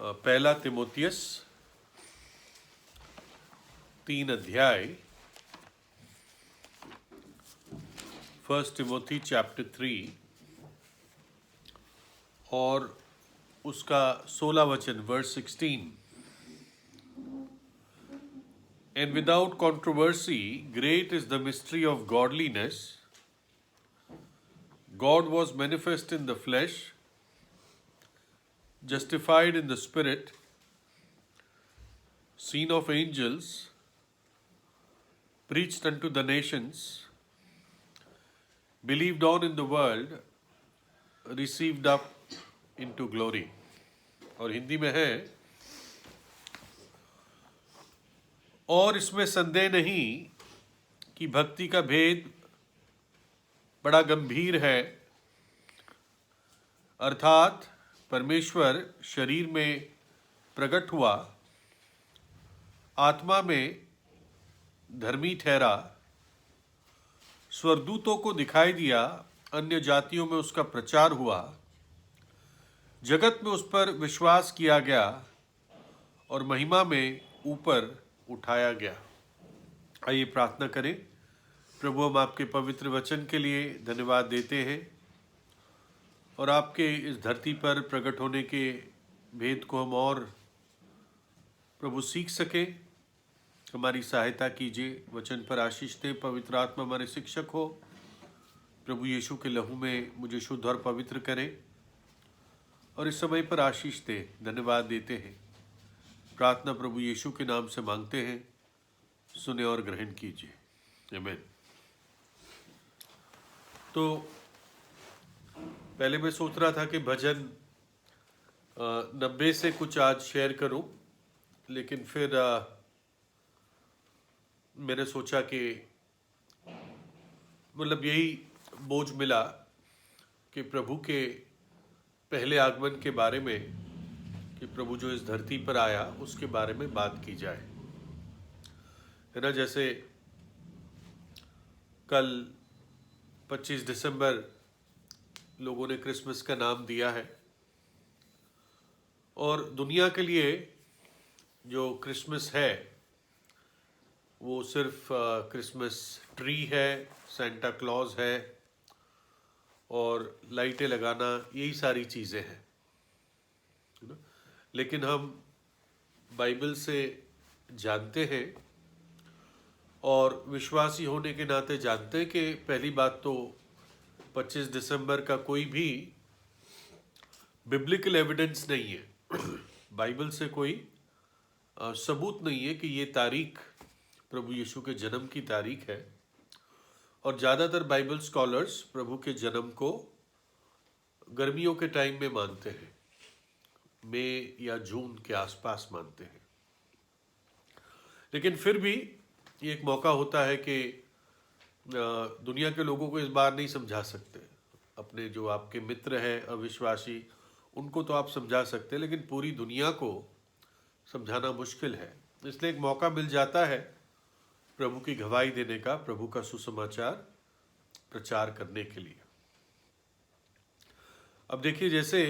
पहला तिमोथियस 3 अध्याय, 1 Timothy chapter 3 और उसका 16 वचन verse 16। And without controversy, great is the mystery of godliness. God was manifest in the flesh, justified in the spirit, seen of angels, preached unto the nations, believed on in the world, received up into glory. और हिंदी में है, और इसमें संदेह नहीं कि भक्ति का भेद बड़ा गंभीर है, अर्थात परमेश्वर शरीर में प्रकट हुआ, आत्मा में धर्मी ठहरा, स्वर्गदूतों को दिखाई दिया, अन्य जातियों में उसका प्रचार हुआ, जगत में उस पर विश्वास किया गया और महिमा में ऊपर उठाया गया। आइए प्रार्थना करें। प्रभु, हम आपके पवित्र वचन के लिए धन्यवाद देते हैं और आपके इस धरती पर प्रकट होने के भेद को हम और प्रभु सीख सके। हमारी सहायता कीजिए, वचन पर आशीष दें, पवित्र आत्मा हमारे शिक्षक हो। प्रभु यीशु के लहू में मुझे शुद्ध और पवित्र करें और इस समय पर आशीष दे। धन्यवाद देते हैं। प्रार्थना प्रभु यीशु के नाम से मांगते हैं, सुने और ग्रहण कीजिए। आमीन। तो पहले मैं सोच रहा था कि भजन 90 से कुछ आज शेयर करूं, लेकिन फिर मैंने सोचा कि मतलब यही बोझ मिला कि प्रभु के पहले आगमन के बारे में, कि प्रभु जो इस धरती पर आया उसके बारे में बात की जाए, है ना। जैसे कल 25 दिसंबर लोगों ने क्रिसमस का नाम दिया है, और दुनिया के लिए जो क्रिसमस है वो सिर्फ क्रिसमस ट्री है, सेंटा क्लॉज है और लाइटें लगाना, यही सारी चीज़ें हैं, है ना। लेकिन हम बाइबल से जानते हैं और विश्वासी होने के नाते जानते हैं कि पहली बात तो 25 दिसंबर का कोई भी बिब्लिकल एविडेंस नहीं है। बाइबल से कोई सबूत नहीं है कि ये तारीख प्रभु यीशु के जन्म की तारीख है, और ज़्यादातर बाइबल स्कॉलर्स प्रभु के जन्म को गर्मियों के टाइम में मानते हैं, मई या जून के आसपास मानते हैं। लेकिन फिर भी ये एक मौका होता है कि दुनिया के लोगों को इस बार नहीं समझा सकते। अपने जो आपके मित्र हैं अविश्वासी, उनको तो आप समझा सकते हैं, लेकिन पूरी दुनिया को समझाना मुश्किल है। इसलिए एक मौका मिल जाता है प्रभु की गवाही देने का, प्रभु का सुसमाचार प्रचार करने के लिए। अब देखिए, जैसे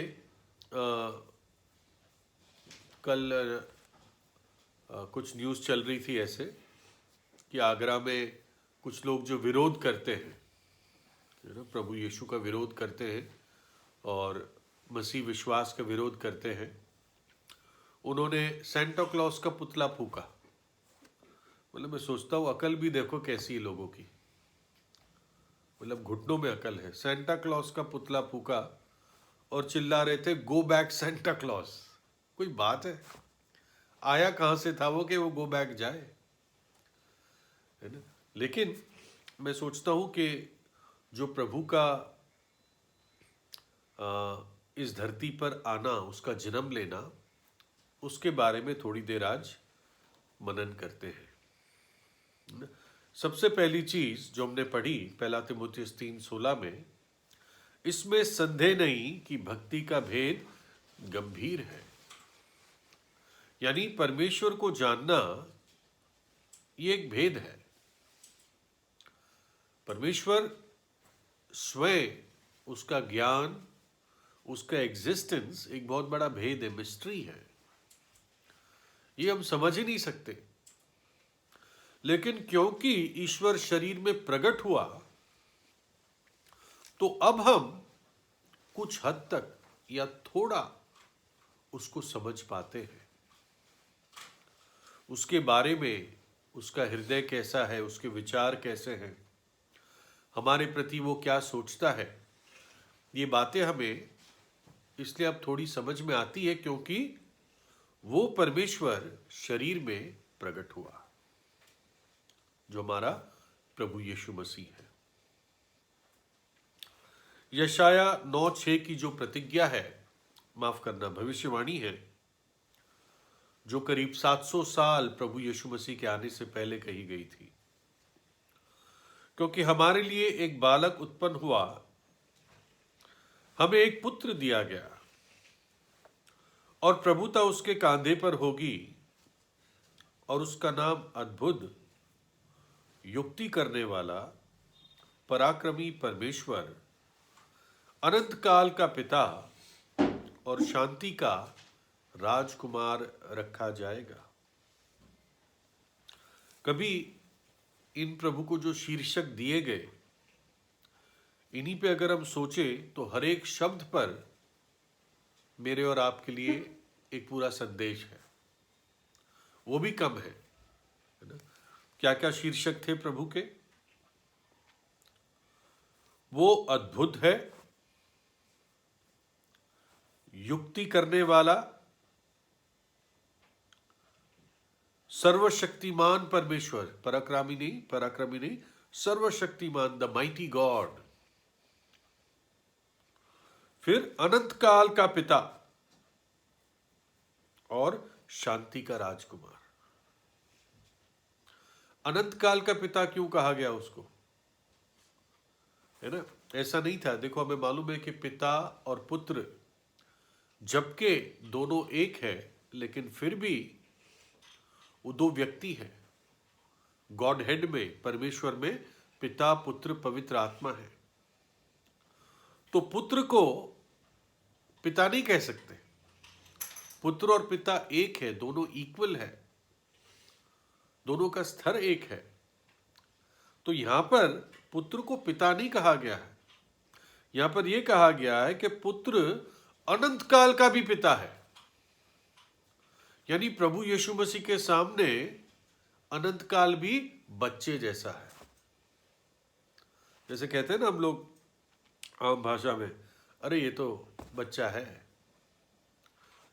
कल कुछ न्यूज़ चल रही थी ऐसे कि आगरा में कुछ लोग जो विरोध करते हैं, प्रभु यीशु का विरोध करते हैं और मसीह विश्वास का विरोध करते हैं, उन्होंने सेंटा क्लॉज का पुतला फूका। मतलब मैं सोचता हूँ अकल भी देखो कैसी है लोगों की, मतलब घुटनों में अकल है। सेंटा क्लॉज का पुतला फूका और चिल्ला रहे थे, गो बैक सेंटा क्लॉज। कोई बात है? आया कहाँ से था वो कि वो गो बैक जाए, है ना। लेकिन मैं सोचता हूँ कि जो प्रभु का इस धरती पर आना, उसका जन्म लेना, उसके बारे में थोड़ी देर आज मनन करते हैं। सबसे पहली चीज जो हमने पढ़ी पहला तिमोथियस 3:16 में, इसमें संदेह नहीं कि भक्ति का भेद गंभीर है। यानी परमेश्वर को जानना ये एक भेद है। परमेश्वर स्वयं, उसका ज्ञान, उसका एग्जिस्टेंस एक बहुत बड़ा भेद है, मिस्ट्री है। ये हम समझ ही नहीं सकते। लेकिन क्योंकि ईश्वर शरीर में प्रकट हुआ, तो अब हम कुछ हद तक या थोड़ा उसको समझ पाते हैं। उसके बारे में, उसका हृदय कैसा है, उसके विचार कैसे हैं, हमारे प्रति वो क्या सोचता है, ये बातें हमें इसलिए अब थोड़ी समझ में आती है क्योंकि वो परमेश्वर शरीर में प्रकट हुआ, जो हमारा प्रभु यीशु मसीह है। यशाया 9:6 की जो प्रतिज्ञा है, माफ करना, भविष्यवाणी है, जो करीब 700 साल प्रभु यीशु मसीह के आने से पहले कही गई थी। क्योंकि हमारे लिए एक बालक उत्पन्न हुआ, हमें एक पुत्र दिया गया, और प्रभुता उसके कांधे पर होगी, और उसका नाम अद्भुत, युक्ति करने वाला, पराक्रमी परमेश्वर, अनंत काल का पिता और शांति का राजकुमार रखा जाएगा। कभी इन प्रभु को जो शीर्षक दिए गए, इन्हीं पे अगर हम सोचें तो हर एक शब्द पर मेरे और आपके लिए एक पूरा संदेश है, वो भी कम है ना? क्या क्या शीर्षक थे प्रभु के? वो अद्भुत है, युक्ति करने वाला, सर्वशक्तिमान परमेश्वर, पराक्रमी नहीं, सर्वशक्तिमान, द माइटी गॉड। फिर अनंत काल का पिता और शांति का राजकुमार। अनंत काल का पिता क्यों कहा गया उसको, है ना? ऐसा नहीं था। देखो, हमें मालूम है कि पिता और पुत्र जबकि दोनों एक है, लेकिन फिर भी वो दो व्यक्ति हैं। गॉड हेड में, परमेश्वर में पिता, पुत्र, पवित्र आत्मा है। तो पुत्र को पिता नहीं कह सकते। पुत्र और पिता एक है, दोनों इक्वल है, दोनों का स्तर एक है। तो यहां पर पुत्र को पिता नहीं कहा गया है, यहां पर यह कहा गया है कि पुत्र अनंत काल का भी पिता है। यानी प्रभु यीशु मसीह के सामने अनंत काल भी बच्चे जैसा है। जैसे कहते हैं ना हम लोग आम भाषा में, अरे ये तो बच्चा है,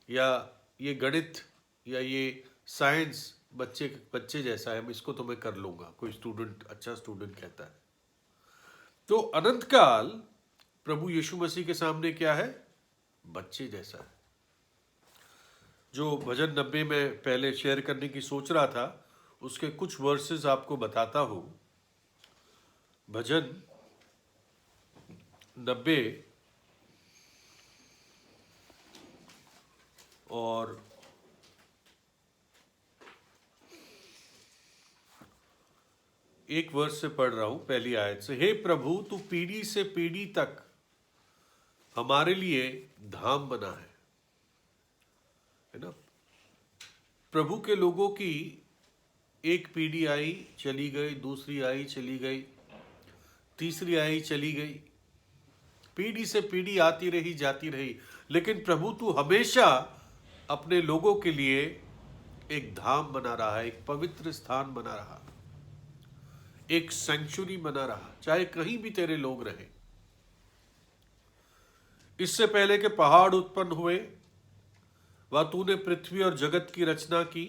या ये गणित या ये साइंस बच्चे जैसा है, इसको तो मैं कर लूंगा, कोई स्टूडेंट, अच्छा स्टूडेंट कहता है। तो अनंत काल प्रभु यीशु मसीह के सामने क्या है? बच्चे जैसा है। जो भजन 90 में पहले शेयर करने की सोच रहा था, उसके कुछ वर्सेस आपको बताता हूं। भजन 90 और एक वर्ष से पढ़ रहा हूं, पहली आयत से। हे प्रभु, तू पीढ़ी से पीढ़ी तक हमारे लिए धाम बना है ना? प्रभु के लोगों की एक पीढ़ी आई चली गई, दूसरी आई चली गई, तीसरी आई चली गई, पीढ़ी से पीढ़ी आती रही जाती रही, लेकिन प्रभु तू हमेशा अपने लोगों के लिए एक धाम बना रहा है, एक पवित्र स्थान बना रहा, एक सेंचुरी बना रहा, चाहे कहीं भी तेरे लोग रहे। इससे पहले के पहाड़ उत्पन्न हुए, वह तूने पृथ्वी और जगत की रचना की।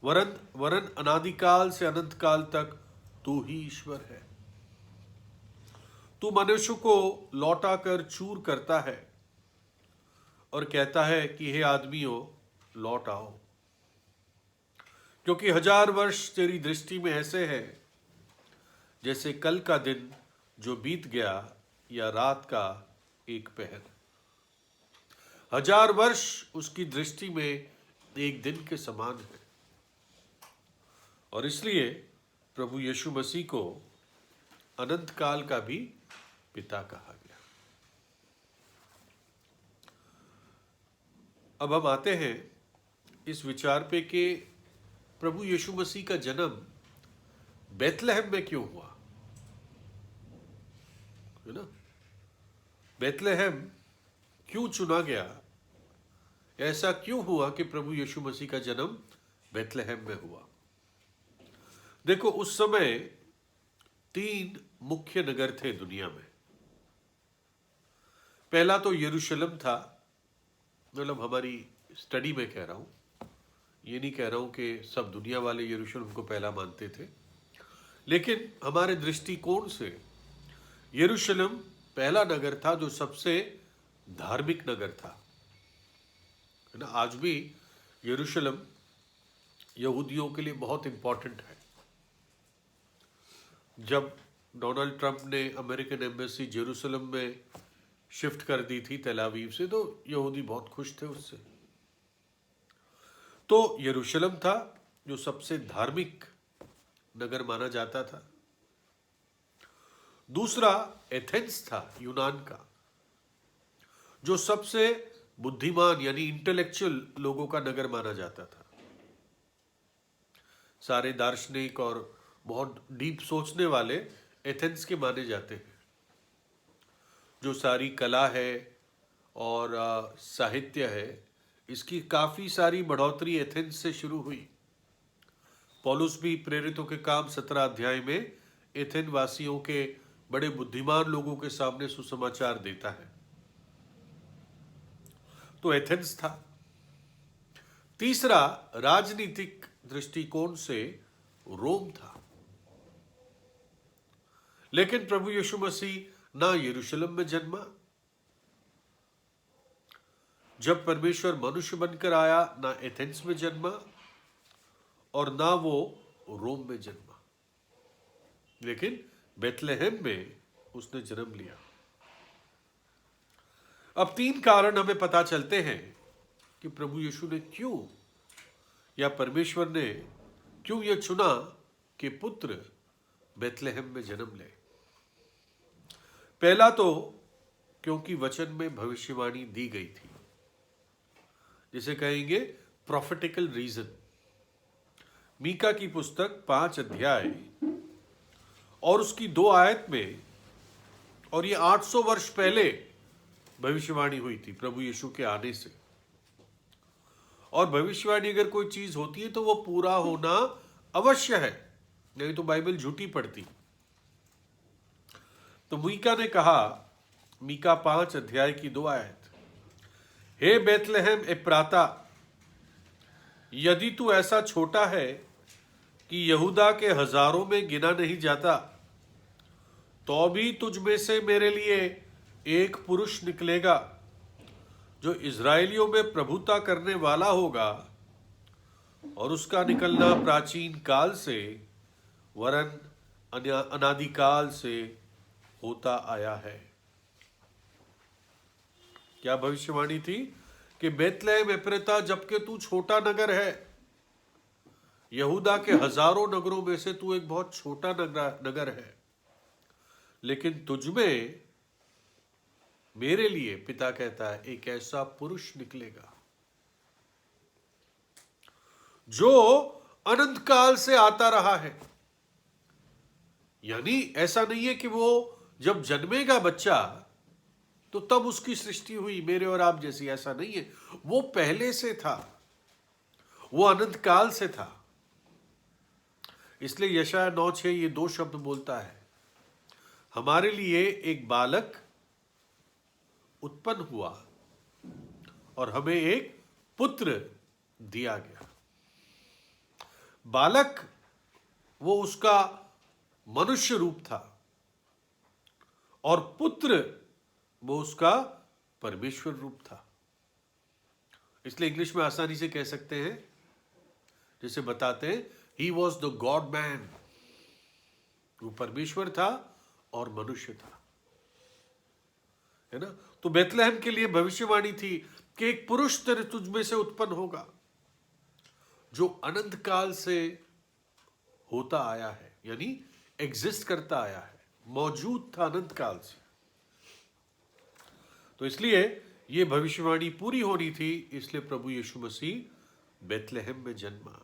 वरन अनादिकाल से अनंत काल तक तू ही ईश्वर है। तू मनुष्य को लौटा कर चूर करता है और कहता है कि हे आदमियों, लौट आओ, क्योंकि 1000 वर्ष तेरी दृष्टि में ऐसे है जैसे कल का दिन जो बीत गया, या रात का एक पहर। 1000 वर्ष उसकी दृष्टि में एक दिन के समान है। और इसलिए प्रभु यीशु मसीह को अनंत काल का भी पिता कहा गया। अब हम आते हैं इस विचार पे कि प्रभु यीशु मसीह का जन्म बेथलेहम में क्यों हुआ, है ना। बेथलेहम क्यों चुना गया, ऐसा क्यों हुआ कि प्रभु यीशु मसीह का जन्म बेथलेहम में हुआ। देखो, उस समय 3 मुख्य नगर थे दुनिया में। पहला तो यरूशलेम था, मतलब हमारी स्टडी में कह रहा हूं, ये नहीं कह रहा हूं कि सब दुनिया वाले यरूशलेम को पहला मानते थे, लेकिन हमारे दृष्टिकोण से यरूशलेम पहला नगर था जो सबसे धार्मिक नगर था, है ना। आज भी यरूशलेम यहूदियों के लिए बहुत इंपॉर्टेंट है। जब डोनाल्ड ट्रंप ने अमेरिकन एम्बेसी जेरूसलम में शिफ्ट कर दी थी तेल अवीव से, तो यहूदी बहुत खुश थे उससे। तो यरूशलेम था जो सबसे धार्मिक नगर माना जाता था। दूसरा एथेंस था यूनान का, जो सबसे बुद्धिमान यानी इंटेलेक्चुअल लोगों का नगर माना जाता था। सारे दार्शनिक और बहुत डीप सोचने वाले एथेंस के माने जाते हैं। जो सारी कला है और साहित्य है, इसकी काफी सारी बढ़ोतरी एथेंस से शुरू हुई। पौलुस भी प्रेरितों के काम 17 अध्याय में एथेन वासियों के बड़े बुद्धिमान लोगों के सामने सुसमाचार देता है। तो एथेंस था। तीसरा, राजनीतिक दृष्टिकोण से रोम था। लेकिन प्रभु यीशु मसीह ना यरूशलेम में जन्मा, जब परमेश्वर मनुष्य बनकर आया ना एथेंस में जन्मा और ना वो रोम में जन्मा, लेकिन बेथलेहम में उसने जन्म लिया। अब 3 कारण हमें पता चलते हैं कि प्रभु यीशु ने क्यों, या परमेश्वर ने क्यों यह चुना कि पुत्र बेथलेहम में जन्म ले। पहला तो क्योंकि वचन में भविष्यवाणी दी गई थी, जिसे कहेंगे प्रॉफिटिकल रीजन। मीका की पुस्तक 5 अध्याय और उसकी 2 आयत में, और ये 800 वर्ष पहले भविष्यवाणी हुई थी प्रभु यीशु के आने से। और भविष्यवाणी अगर कोई चीज होती है तो वो पूरा होना अवश्य है, नहीं तो बाइबल झूठी पड़ती। तो मीका ने कहा, मीका 5 अध्याय की 2 आयत, हे बेथलेहम एप्राता, यदि तू ऐसा छोटा है कि यहूदा के हजारों में गिना नहीं जाता, तो भी तुझ में से मेरे लिए एक पुरुष निकलेगा जो इजराइलियों में प्रभुता करने वाला होगा, और उसका निकलना प्राचीन काल से वरन अनादिकाल से होता आया है। क्या भविष्यवाणी थी कि बेथलेहम एप्राता, जबकि तू छोटा नगर है, यहूदा के हजारों नगरों में से तू एक बहुत छोटा नगर है, लेकिन तुझमें मेरे लिए, पिता कहता है, एक ऐसा पुरुष निकलेगा जो अनंत काल से आता रहा है। यानी ऐसा नहीं है कि वो जब जन्मेगा बच्चा तो तब उसकी सृष्टि हुई मेरे और आप जैसी, ऐसा नहीं है। वो पहले से था, वो अनंत काल से था। इसलिए यशायाह 9:6 ये 2 शब्द बोलता है, हमारे लिए एक बालक उत्पन्न हुआ और हमें एक पुत्र दिया गया। बालक वो उसका मनुष्य रूप था, और पुत्र वो उसका परमेश्वर रूप था। इसलिए इंग्लिश में आसानी से कह सकते हैं, जैसे बताते हैं, he was the God man. वो परमेश्वर था और मनुष्य था, है ना। तो बेथलेहम के लिए भविष्यवाणी थी कि एक पुरुष तेरे तुझ में से उत्पन्न होगा जो अनंत काल से होता आया है, यानी एग्जिस्ट करता आया है, मौजूद था अनंत काल से। तो इसलिए यह भविष्यवाणी पूरी होनी थी, इसलिए प्रभु यीशु मसीह बेथलेहम में जन्मा,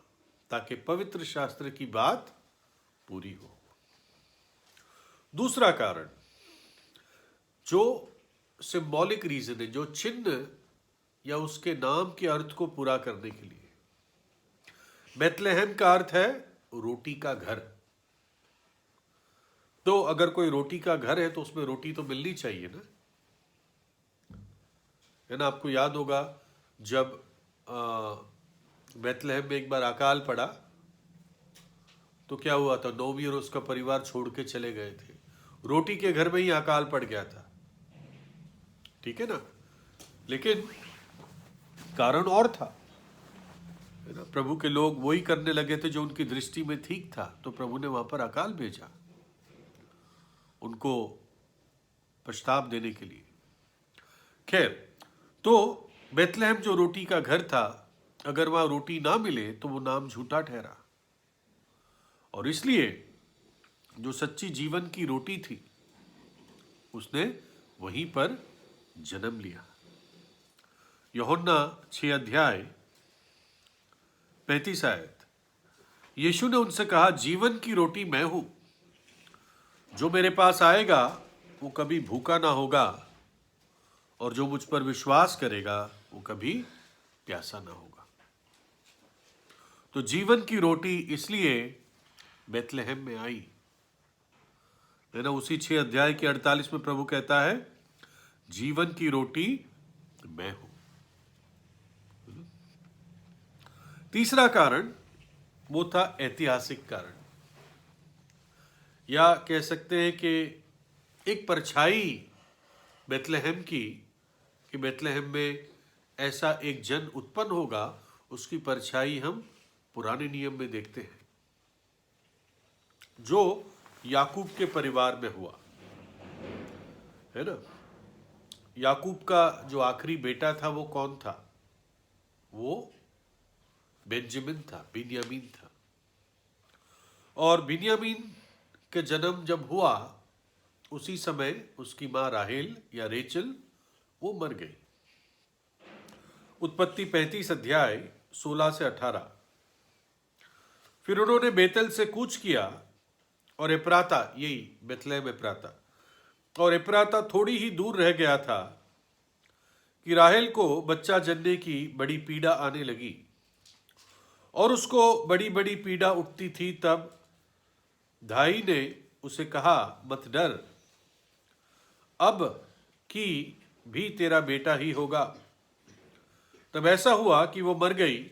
ताकि पवित्र शास्त्र की बात पूरी हो। दूसरा कारण, जो सिंबॉलिक रीजन है, जो चिन्ह या उसके नाम के अर्थ को पूरा करने के लिए। बेथलेहम का अर्थ है रोटी का घर। तो अगर कोई रोटी का घर है तो उसमें रोटी तो मिलनी चाहिए ना, है ना। आपको याद होगा जब बेथलेहम में एक बार अकाल पड़ा तो क्या हुआ था, नोमी और उसका परिवार छोड़ के चले गए थे। रोटी के घर में ही अकाल पड़ गया था, ठीक है ना। लेकिन कारण और था, है ना। प्रभु के लोग वही करने लगे थे जो उनकी दृष्टि में ठीक था, तो प्रभु ने वहां पर अकाल भेजा उनको पछताव देने के लिए। खैर, तो बेथलेहम जो रोटी का घर था, अगर वहां रोटी ना मिले तो वो नाम झूठा ठहरा, और इसलिए जो सच्ची जीवन की रोटी थी उसने वहीं पर जन्म लिया। यूहन्ना 6 अध्याय 35 आयत, यीशु ने उनसे कहा, जीवन की रोटी मैं हूं, जो मेरे पास आएगा वो कभी भूखा ना होगा, और जो मुझ पर विश्वास करेगा वो कभी प्यासा ना होगा। तो जीवन की रोटी इसलिए बेथलेहम में आई, है ना। उसी 6 अध्याय के 48 में प्रभु कहता है, जीवन की रोटी मैं हूं। तीसरा कारण वो था ऐतिहासिक कारण, या कह सकते हैं कि एक परछाई बेथलेहम की, कि बेथलेहम में ऐसा एक जन उत्पन्न होगा, उसकी परछाई हम पुराने नियम में देखते हैं, जो याकूब के परिवार में हुआ, है ना। याकूब का जो आखिरी बेटा था वो कौन था? वो बेंजामिन था, बिन्यामीन था। और बिन्यामीन के जन्म जब हुआ उसी समय उसकी मां राहेल या रेचल वो मर गई। उत्पत्ति 35 अध्याय 16 से 18। फिर उन्होंने बेतल से कूच किया और एप्राता, यही बेथलेहम एप्राता, और एप्राता थोड़ी ही दूर रह गया था कि राहेल को बच्चा जनने की बड़ी पीड़ा आने लगी, और उसको बड़ी बड़ी पीड़ा उठती थी। तब धाई ने उसे कहा, मत डर, अब की भी तेरा बेटा ही होगा। तब ऐसा हुआ कि वो मर गई,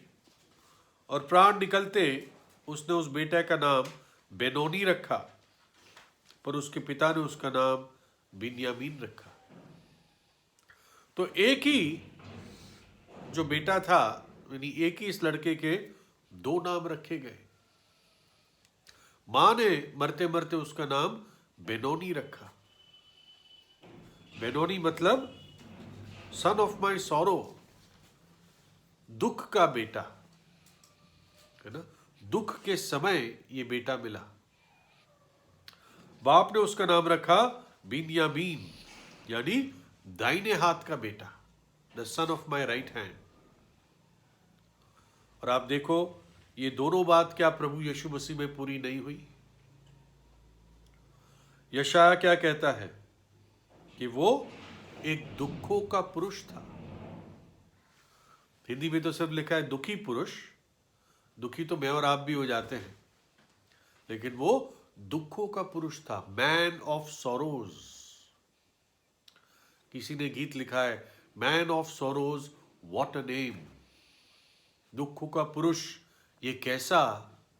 और प्राण निकलते उसने उस बेटे का नाम बेनोनी रखा, पर उसके पिता ने उसका नाम बिन्यामीन रखा। तो एक ही जो बेटा था, यानी एक ही इस लड़के के दो नाम रखे गए। मां ने मरते मरते उसका नाम बेनोनी रखा। बेनोनी मतलब सन ऑफ माई सॉरो, दुख का बेटा, है ना। दुख के समय ये बेटा मिला। बाप ने उसका नाम रखा बिन्यामीन, यानी दाहिने हाथ का बेटा, the son of my right hand. और आप देखो, ये दोनों बात क्या प्रभु यीशु मसीह में पूरी नहीं हुई? यशाया क्या कहता है कि वो एक दुखों का पुरुष था। हिंदी में तो सब लिखा है दुखी पुरुष, दुखी तो मैं और आप भी हो जाते हैं, लेकिन वो दुखों का पुरुष था, मैन ऑफ सॉरोज। किसी ने गीत लिखा है, man of sorrows what a name, दुखों का पुरुष, ये कैसा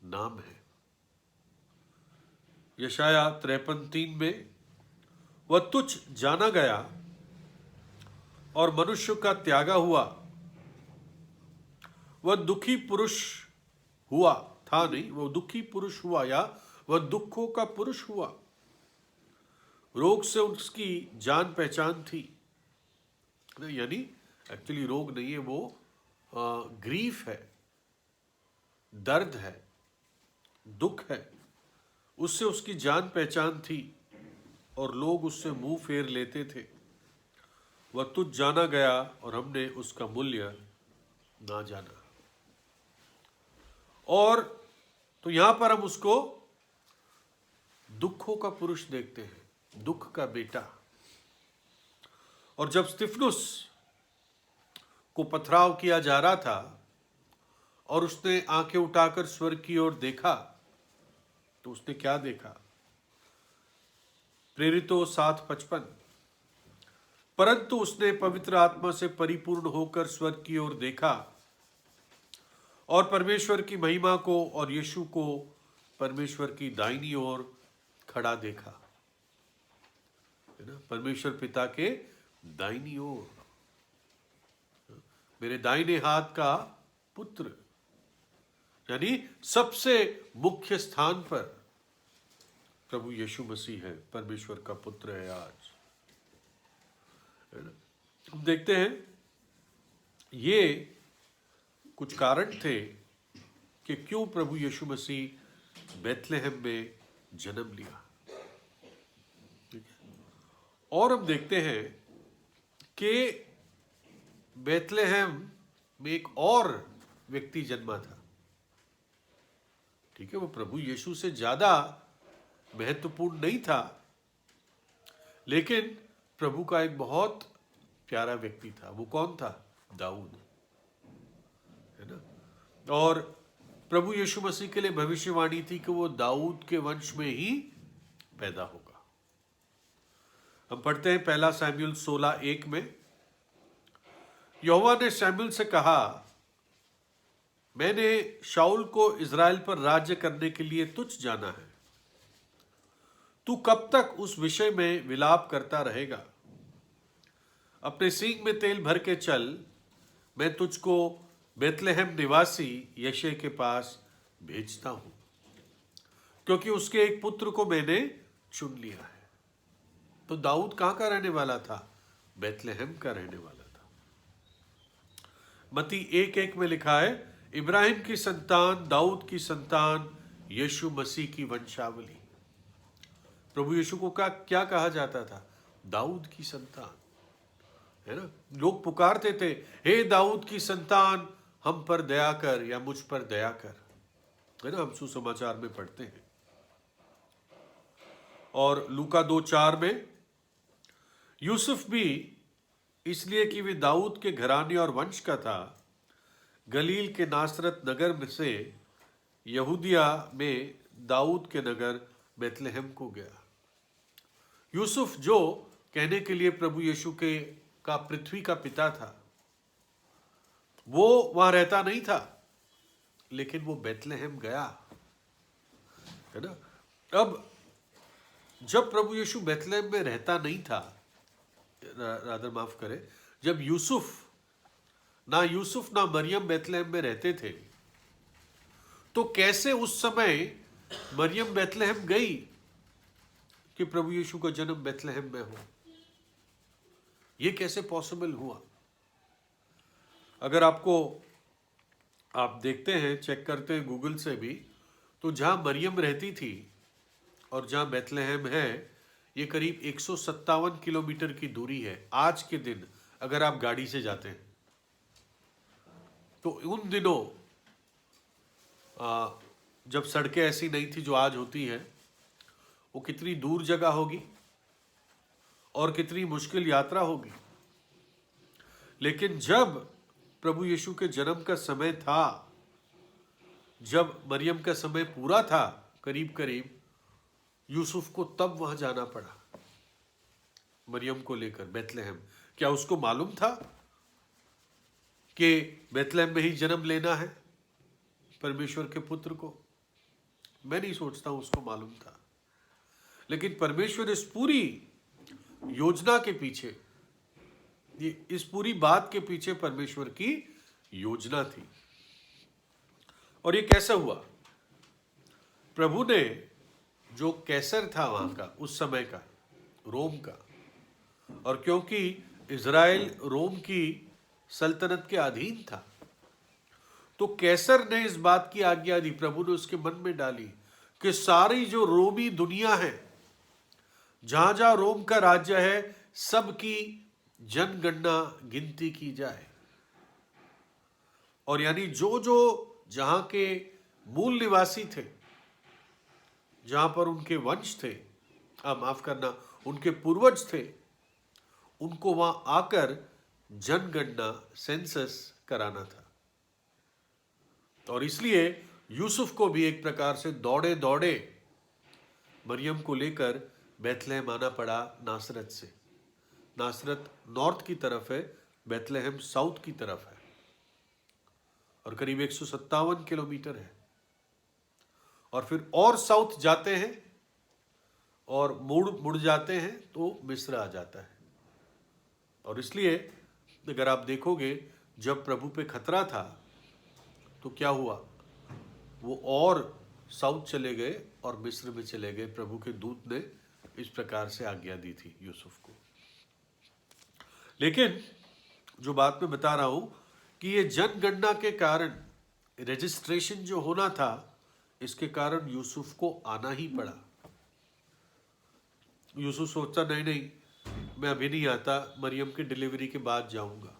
नाम है। यशाया 53:3 में, वह तुच्छ जाना गया और मनुष्य का त्यागा हुआ, वह दुखी पुरुष हुआ, था नहीं, वह दुखी पुरुष हुआ, या वह दुखों का पुरुष हुआ। रोग से उसकी जान पहचान थी, यानी एक्चुअली रोग नहीं है, वो ग्रीफ है, दर्द है, दुख है, उससे उसकी जान पहचान थी, और लोग उससे मुंह फेर लेते थे। वह तुच्छ जाना गया और हमने उसका मूल्य ना जाना। और तो यहां पर हम उसको दुखों का पुरुष देखते हैं, दुख का बेटा। और जब स्तिफनुस को पथराव किया जा रहा था और उसने आंखें उठाकर स्वर्ग की ओर देखा, तो उसने क्या देखा? प्रेरितों 7:55, परंतु उसने पवित्र आत्मा से परिपूर्ण होकर स्वर्ग की ओर देखा और परमेश्वर की महिमा को और यीशु को परमेश्वर की दाहिनी ओर खड़ा देखा, है ना, परमेश्वर पिता के दाहिनी ओर, मेरे दाहिने हाथ का पुत्र, यानी सबसे मुख्य स्थान पर प्रभु यीशु मसीह है, परमेश्वर का पुत्र है आज, है ना। हम देखते हैं ये कुछ कारण थे कि क्यों प्रभु यीशु मसीह बेथलेहम में जन्म लिया। ठीक है? और हम देखते हैं कि बेथलेहम में एक और व्यक्ति जन्मा था। ठीक है, वो प्रभु यीशु से ज्यादा महत्वपूर्ण नहीं था, लेकिन प्रभु का एक बहुत प्यारा व्यक्ति था। वो कौन था? दाऊद, है ना। और प्रभु यीशु मसीह के लिए भविष्यवाणी थी कि वो दाऊद के वंश में ही पैदा होगा। हम पढ़ते हैं 1 शमूएल 16:1 में, यहोवा ने शमूएल से कहा, मैंने शाऊल को इजराइल पर राज्य करने के लिए तुझ जाना है। तू कब तक उस विषय में विलाप करता रहेगा? अपने सींग में तेल भर के चल, मैं तुझको बेथलेहम निवासी यशे के पास भेजता हूं, क्योंकि उसके एक पुत्र को मैंने चुन लिया है। तो दाऊद कहां का रहने वाला था? बेथलेहम का रहने वाला था। मत्ती 1:1 में लिखा है, इब्राहिम की संतान, दाऊद की संतान, यीशु मसीह की वंशावली। प्रभु यीशु को क्या कहा जाता था? दाऊद की संतान, है ना। लोग पुकारते थे, हे दाऊद की संतान, हम पर दया कर या मुझ पर दया कर, है ना। हम सुसमाचार में पढ़ते हैं। और लूका 2:4 में, यूसुफ भी इसलिए कि वे दाऊद के घराने और वंश का था, गलील के नासरत नगर में से यहूदिया में दाऊद के नगर बेथलेहम को गया। यूसुफ जो कहने के लिए प्रभु यीशु के का पृथ्वी का पिता था, वो वहां रहता नहीं था, लेकिन वो बेथलेहम गया, है ना। अब जब प्रभु यीशु बेथलेहम में रहता नहीं था, रादर माफ करे, जब यूसुफ ना मरियम बेथलेहम में रहते थे, तो कैसे उस समय मरियम बेथलेहम गई कि प्रभु यीशु का जन्म बेथलेहम में हो? ये कैसे पॉसिबल हुआ? अगर आप देखते हैं, चेक करते हैं गूगल से भी, तो जहां मरियम रहती थी और जहां बेथलेहम है, ये करीब 157 किलोमीटर की दूरी है। आज के दिन अगर आप गाड़ी से जाते हैं, तो उन दिनों जब सड़कें ऐसी नहीं थी जो आज होती है, वो कितनी दूर जगह होगी और कितनी मुश्किल यात्रा होगी। लेकिन जब प्रभु यीशु के जन्म का समय था, जब मरियम का समय पूरा था करीब करीब, यूसुफ को तब वहां जाना पड़ा मरियम को लेकर बेथलेहम। क्या उसको मालूम था कि बेथलेहम में ही जन्म लेना है परमेश्वर के पुत्र को? मैं नहीं सोचता हूं उसको मालूम था, लेकिन परमेश्वर इस पूरी योजना के पीछे, इस पूरी बात के पीछे परमेश्वर की योजना थी। और ये कैसे हुआ? प्रभु ने, जो कैसर था वहां का, उस समय का, रोम का, और क्योंकि इजराइल रोम की सल्तनत के अधीन था, तो कैसर ने इस बात की आज्ञा दी, प्रभु ने उसके मन में डाली कि सारी जो रोमी दुनिया है, जहां जहां रोम का राज्य है, सबकी जनगणना गिनती की जाए। और यानी जो जो जहां के मूल निवासी थे, जहां पर उनके वंश थे, माफ करना, उनके पूर्वज थे, उनको वहां आकर जनगणना, सेंसस कराना था। और इसलिए यूसुफ को भी एक प्रकार से दौड़े दौड़े मरियम को लेकर बैतलहम आना पड़ा नासरत से। नासरत नॉर्थ की तरफ है, बैतलहम साउथ की तरफ है, और करीब 157 किलोमीटर है। और फिर और साउथ जाते हैं और मुड़ जाते हैं तो मिस्र आ जाता है। और इसलिए अगर आप देखोगे, जब प्रभु पे खतरा था तो क्या हुआ, वो और साउथ चले गए और मिस्र में चले गए। प्रभु के दूत ने इस प्रकार से आज्ञा दी थी यूसुफ को। लेकिन जो बात मैं बता रहा हूं कि ये जनगणना के कारण, रजिस्ट्रेशन जो होना था, इसके कारण यूसुफ को आना ही पड़ा। यूसुफ सोचता नहीं नहीं, मैं अभी नहीं आता, मरियम की डिलीवरी के बाद जाऊंगा।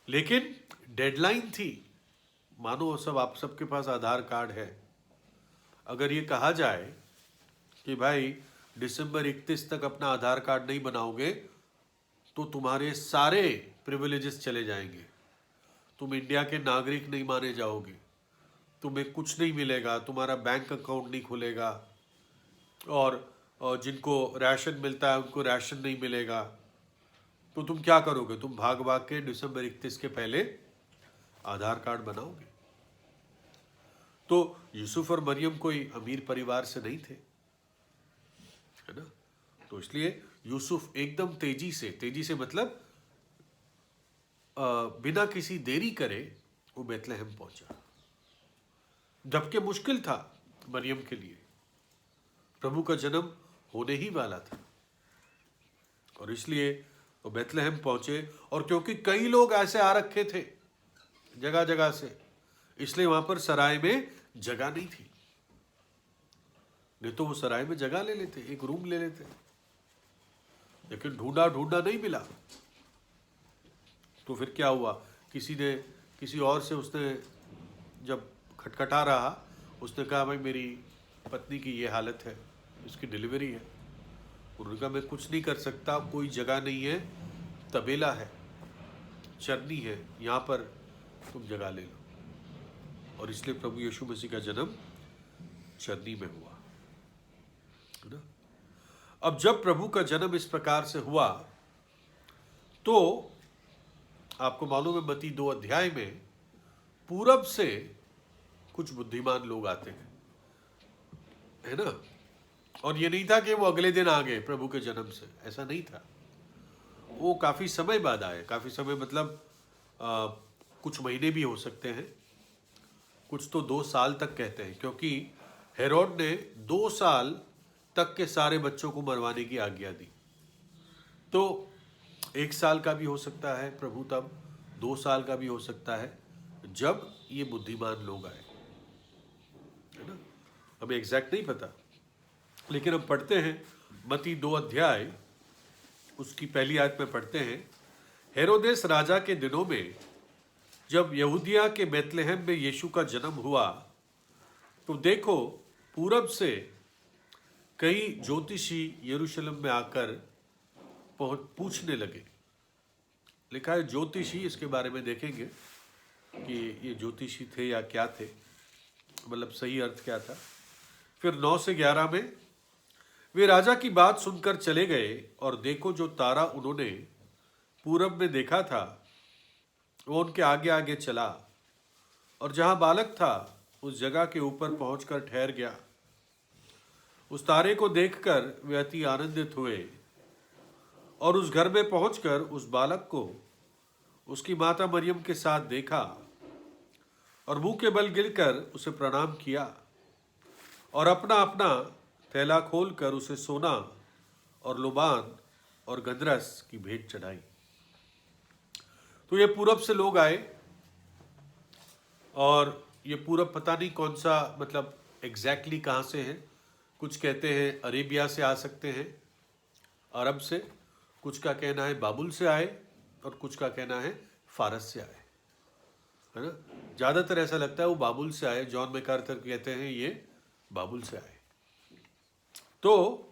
लेकिन डेडलाइन थी। मानो सब आप सबके पास आधार कार्ड है, अगर ये कहा जाए कि भाई दिसंबर 31 तक अपना आधार कार्ड नहीं बनाओगे तो तुम्हारे सारे प्रिविलेजेस चले जाएंगे, तुम इंडिया के नागरिक नहीं माने जाओगे, तुम्हें कुछ नहीं मिलेगा, तुम्हारा बैंक अकाउंट नहीं खुलेगा, और जिनको राशन मिलता है उनको राशन नहीं मिलेगा, तो तुम क्या करोगे? तुम भाग भाग के दिसंबर 31 के पहले आधार कार्ड बनाओगे। तो यूसुफ और मरियम कोई अमीर परिवार से नहीं थे, है ना। तो इसलिए यूसुफ एकदम तेजी से मतलब बिना किसी देरी करे वो बैतलहम पहुंचा। जबकि मुश्किल था मरियम के लिए, प्रभु का जन्म होने ही वाला था, और इसलिए वो बैतलहम पहुंचे। और क्योंकि कई लोग ऐसे आ रखे थे जगह जगह से, इसलिए वहां पर सराय में जगह नहीं थी। नहीं तो वो सराय में जगह ले लेते, एक रूम ले लेते, लेकिन ढूंढा नहीं मिला। तो फिर क्या हुआ, किसी और से उसने जब खटखटा रहा, उसने कहा भाई मेरी पत्नी की ये हालत है, इसकी डिलीवरी है। उन्होंने कहा मैं कुछ नहीं कर सकता, कोई जगह नहीं है, तबेला है, चरनी है, यहाँ पर तुम जगह ले लो। और इसलिए प्रभु यीशु मसीह का जन्म चरनी में हुआ, है ना। अब जब प्रभु का जन्म इस प्रकार से हुआ तो आपको मालूम है, मत्ती 2 अध्याय में पूरब से कुछ बुद्धिमान लोग आते हैं, है ना। और ये नहीं था कि वो अगले दिन आ गए प्रभु के जन्म से, ऐसा नहीं था। वो काफी समय बाद आए, काफी समय मतलब कुछ महीने भी हो सकते हैं, कुछ तो 2 साल तक कहते हैं, क्योंकि हेरोड ने 2 साल तक के सारे बच्चों को मरवाने की आज्ञा दी। तो 1 साल का भी हो सकता है प्रभु तब, 2 साल का भी हो सकता है जब ये बुद्धिमान लोग आए, है ना। हमें एग्जैक्ट नहीं पता, लेकिन हम पढ़ते हैं मत्ती 2 अध्याय उसकी पहली आयत में पढ़ते हैं, हेरोदेस राजा के दिनों में जब यहूदिया के बैतलहम में यीशु का जन्म हुआ, तो देखो पूरब से कई ज्योतिषी यरूशलेम में आकर पूछने लगे। लिखा है ज्योतिषी, इसके बारे में देखेंगे कि ये ज्योतिषी थे या क्या थे, मतलब सही अर्थ क्या था। फिर 9 से 11 में वे राजा की बात सुनकर चले गए, और देखो जो तारा उन्होंने पूरब में देखा था वो उनके आगे आगे चला, और जहां बालक था उस जगह के ऊपर पहुंचकर ठहर गया। उस तारे को देखकर वे अति आनंदित हुए, और उस घर में पहुंचकर उस बालक को उसकी माता मरियम के साथ देखा, और मुंह के बल गिरकर उसे प्रणाम किया, और अपना अपना थैला खोलकर उसे सोना और लुबान और गंधरस की भेंट चढ़ाई। तो ये पूरब से लोग आए, और ये पूरब पता नहीं कौन सा, मतलब एग्जैक्टली कहाँ से है। कुछ कहते हैं अरेबिया से आ सकते हैं, अरब से, कुछ का कहना है बाबुल से आए, और कुछ का कहना है फारस से आए। है ना। ज्यादातर ऐसा लगता है वो बाबुल से आए, जॉन मैकार्थर कहते हैं ये बाबुल से आए। तो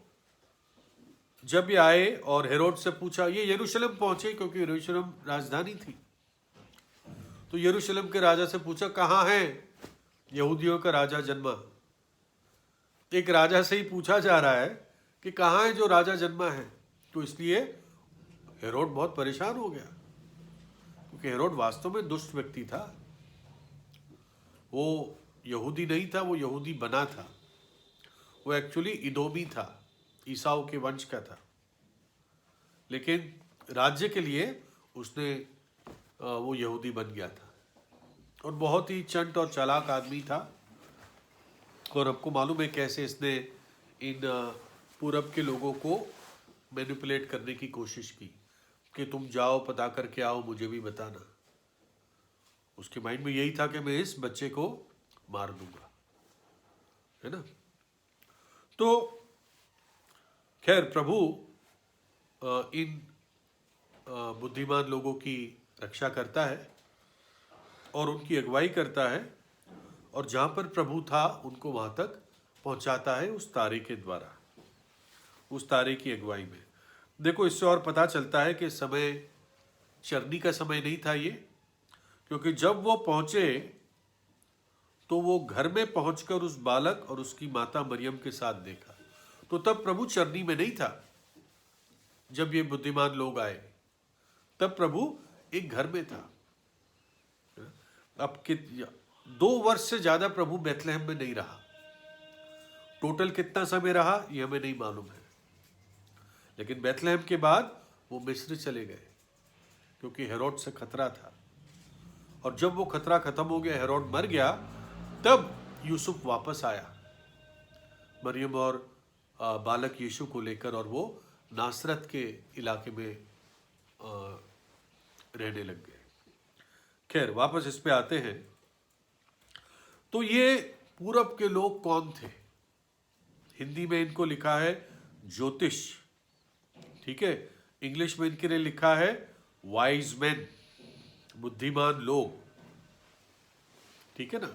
जब ये आए और हेरोड से पूछा, ये यरूशलेम पहुंचे क्योंकि यरूशलेम राजधानी थी। तो यरूशलेम के राजा से पूछा, कहाँ है यहूदियों का राजा जन्मा। एक राजा से ही पूछा जा रहा है कि कहाँ है जो राजा जन्मा है। तो इसलिए हेरोड बहुत परेशान हो गया, क्योंकि हेरोड वास्तव में दुष्ट व्यक्ति था। वो यहूदी नहीं था, वो यहूदी बना था। वो एक्चुअली इदोमी था, ईसाऊ के वंश का था, लेकिन राज्य के लिए उसने वो यहूदी बन गया था। और बहुत ही चंट और चालाक आदमी था। और आपको मालूम है कैसे इसने इन पूरब के लोगों को मैनिपुलेट करने की कोशिश की कि तुम जाओ पता करके आओ, मुझे भी बताना। उसके माइंड में यही था कि मैं इस बच्चे को मार दूंगा, है ना। तो खैर प्रभु इन बुद्धिमान लोगों की रक्षा करता है और उनकी अगुवाई करता है, और जहां पर प्रभु था उनको वहां तक पहुंचाता है उस तारे के द्वारा, उस तारे की अगुवाई में। देखो, इससे और पता चलता है कि समय चरनी का समय नहीं था ये, क्योंकि जब वो पहुंचे तो वो घर में पहुंचकर उस बालक और उसकी माता मरियम के साथ देखा। तो तब प्रभु चरनी में नहीं था। जब ये बुद्धिमान लोग आए तब प्रभु एक घर में था। अब 2 वर्ष से ज्यादा प्रभु बैतलहम में नहीं रहा। टोटल कितना समय रहा ये हमें नहीं मालूम है, लेकिन बैतलहम के बाद वो मिस्र चले गए, क्योंकि हेरोड से खतरा था। और जब वो खतरा खत्म हो गया, हेरोड मर गया, तब यूसुफ वापस आया मरियम और बालक यीशु को लेकर, और वो नासरत के इलाके में रहने लग गए। खैर, वापस इस पे आते हैं। तो ये पूरब के लोग कौन थे? हिंदी में इनको लिखा है ज्योतिष, ठीक है। इंग्लिश में इनके लिए लिखा है वाइज मैन, बुद्धिमान लोग, ठीक है ना।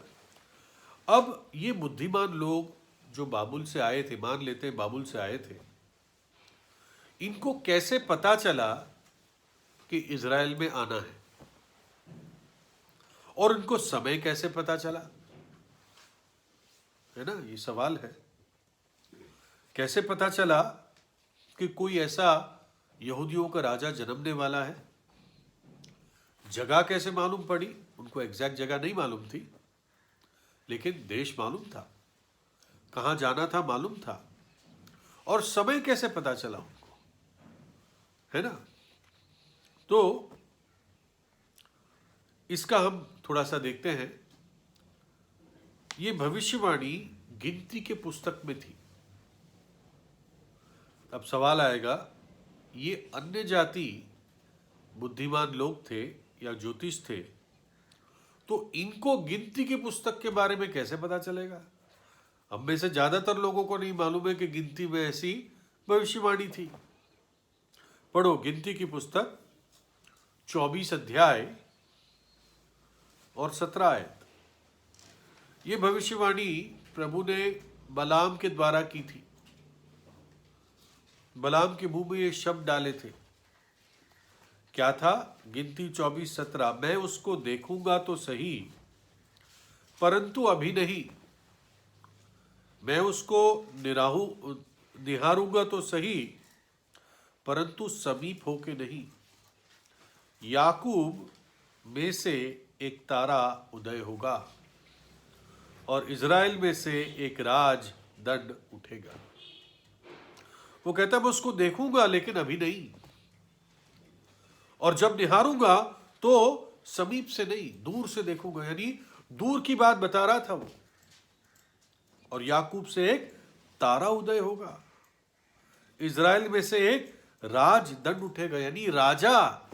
अब ये बुद्धिमान लोग जो बाबुल से आए थे, मान लेते हैं बाबुल से आए थे, इनको कैसे पता चला कि इजराइल में आना है? और इनको समय कैसे पता चला, है ना, ये सवाल है। कैसे पता चला कि कोई ऐसा यहूदियों का राजा जन्मने वाला है? जगह कैसे मालूम पड़ी? उनको एग्जैक्ट जगह नहीं मालूम थी, लेकिन देश मालूम था, कहां जाना था मालूम था। और समय कैसे पता चला उनको, है ना। तो इसका हम थोड़ा सा देखते हैं। ये भविष्यवाणी गिनती के पुस्तक में थी। अब सवाल आएगा, ये अन्य जाति बुद्धिमान लोग थे या ज्योतिष थे, तो इनको गिनती की पुस्तक के बारे में कैसे पता चलेगा? हम में से ज्यादातर लोगों को नहीं मालूम है कि गिनती में ऐसी भविष्यवाणी थी। पढ़ो गिनती की पुस्तक 24 अध्याय और 17 आयत। ये भविष्यवाणी प्रभु ने बलाम के द्वारा की थी। बलाम के मुंह में ये शब्द डाले थे। क्या था? गिनती 24:17, मैं उसको देखूंगा तो सही, परंतु अभी नहीं। मैं उसको निहारूंगा तो सही, परंतु समीप होके नहीं। याकूब में से एक तारा उदय होगा और इज़राइल में से एक राज दंड उठेगा। वो कहता है मैं उसको देखूंगा लेकिन अभी नहीं, और जब निहारूंगा तो समीप से नहीं, दूर से देखूंगा। यानी दूर की बात बता रहा था वो। और याकूब से एक तारा उदय होगा, इज़राइल में से एक राज दंड उठेगा। यानी राजा,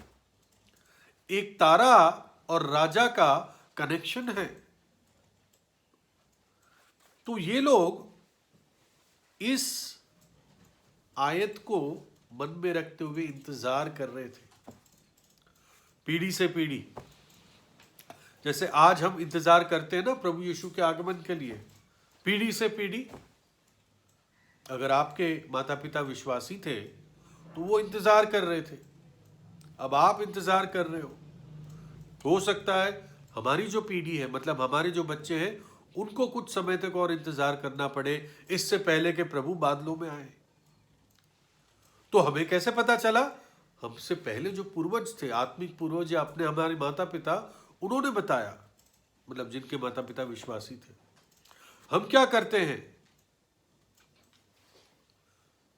एक तारा और राजा का कनेक्शन है। तो ये लोग इस आयत को मन में रखते हुए इंतजार कर रहे थे, पीढ़ी से पीढ़ी। जैसे आज हम इंतजार करते हैं ना प्रभु यीशु के आगमन के लिए, पीढ़ी से पीढ़ी। अगर आपके माता पिता विश्वासी थे तो वो इंतजार कर रहे थे, अब आप इंतजार कर रहे हो सकता है हमारी जो पीढ़ी है, मतलब हमारे जो बच्चे हैं, उनको कुछ समय तक और इंतजार करना पड़े, इससे पहले कि प्रभु बादलों में आए। तो हमें कैसे पता चला? हमसे पहले जो पूर्वज थे, आत्मिक पूर्वज या अपने हमारे माता पिता, उन्होंने बताया, मतलब जिनके माता पिता विश्वासी थे। हम क्या करते हैं?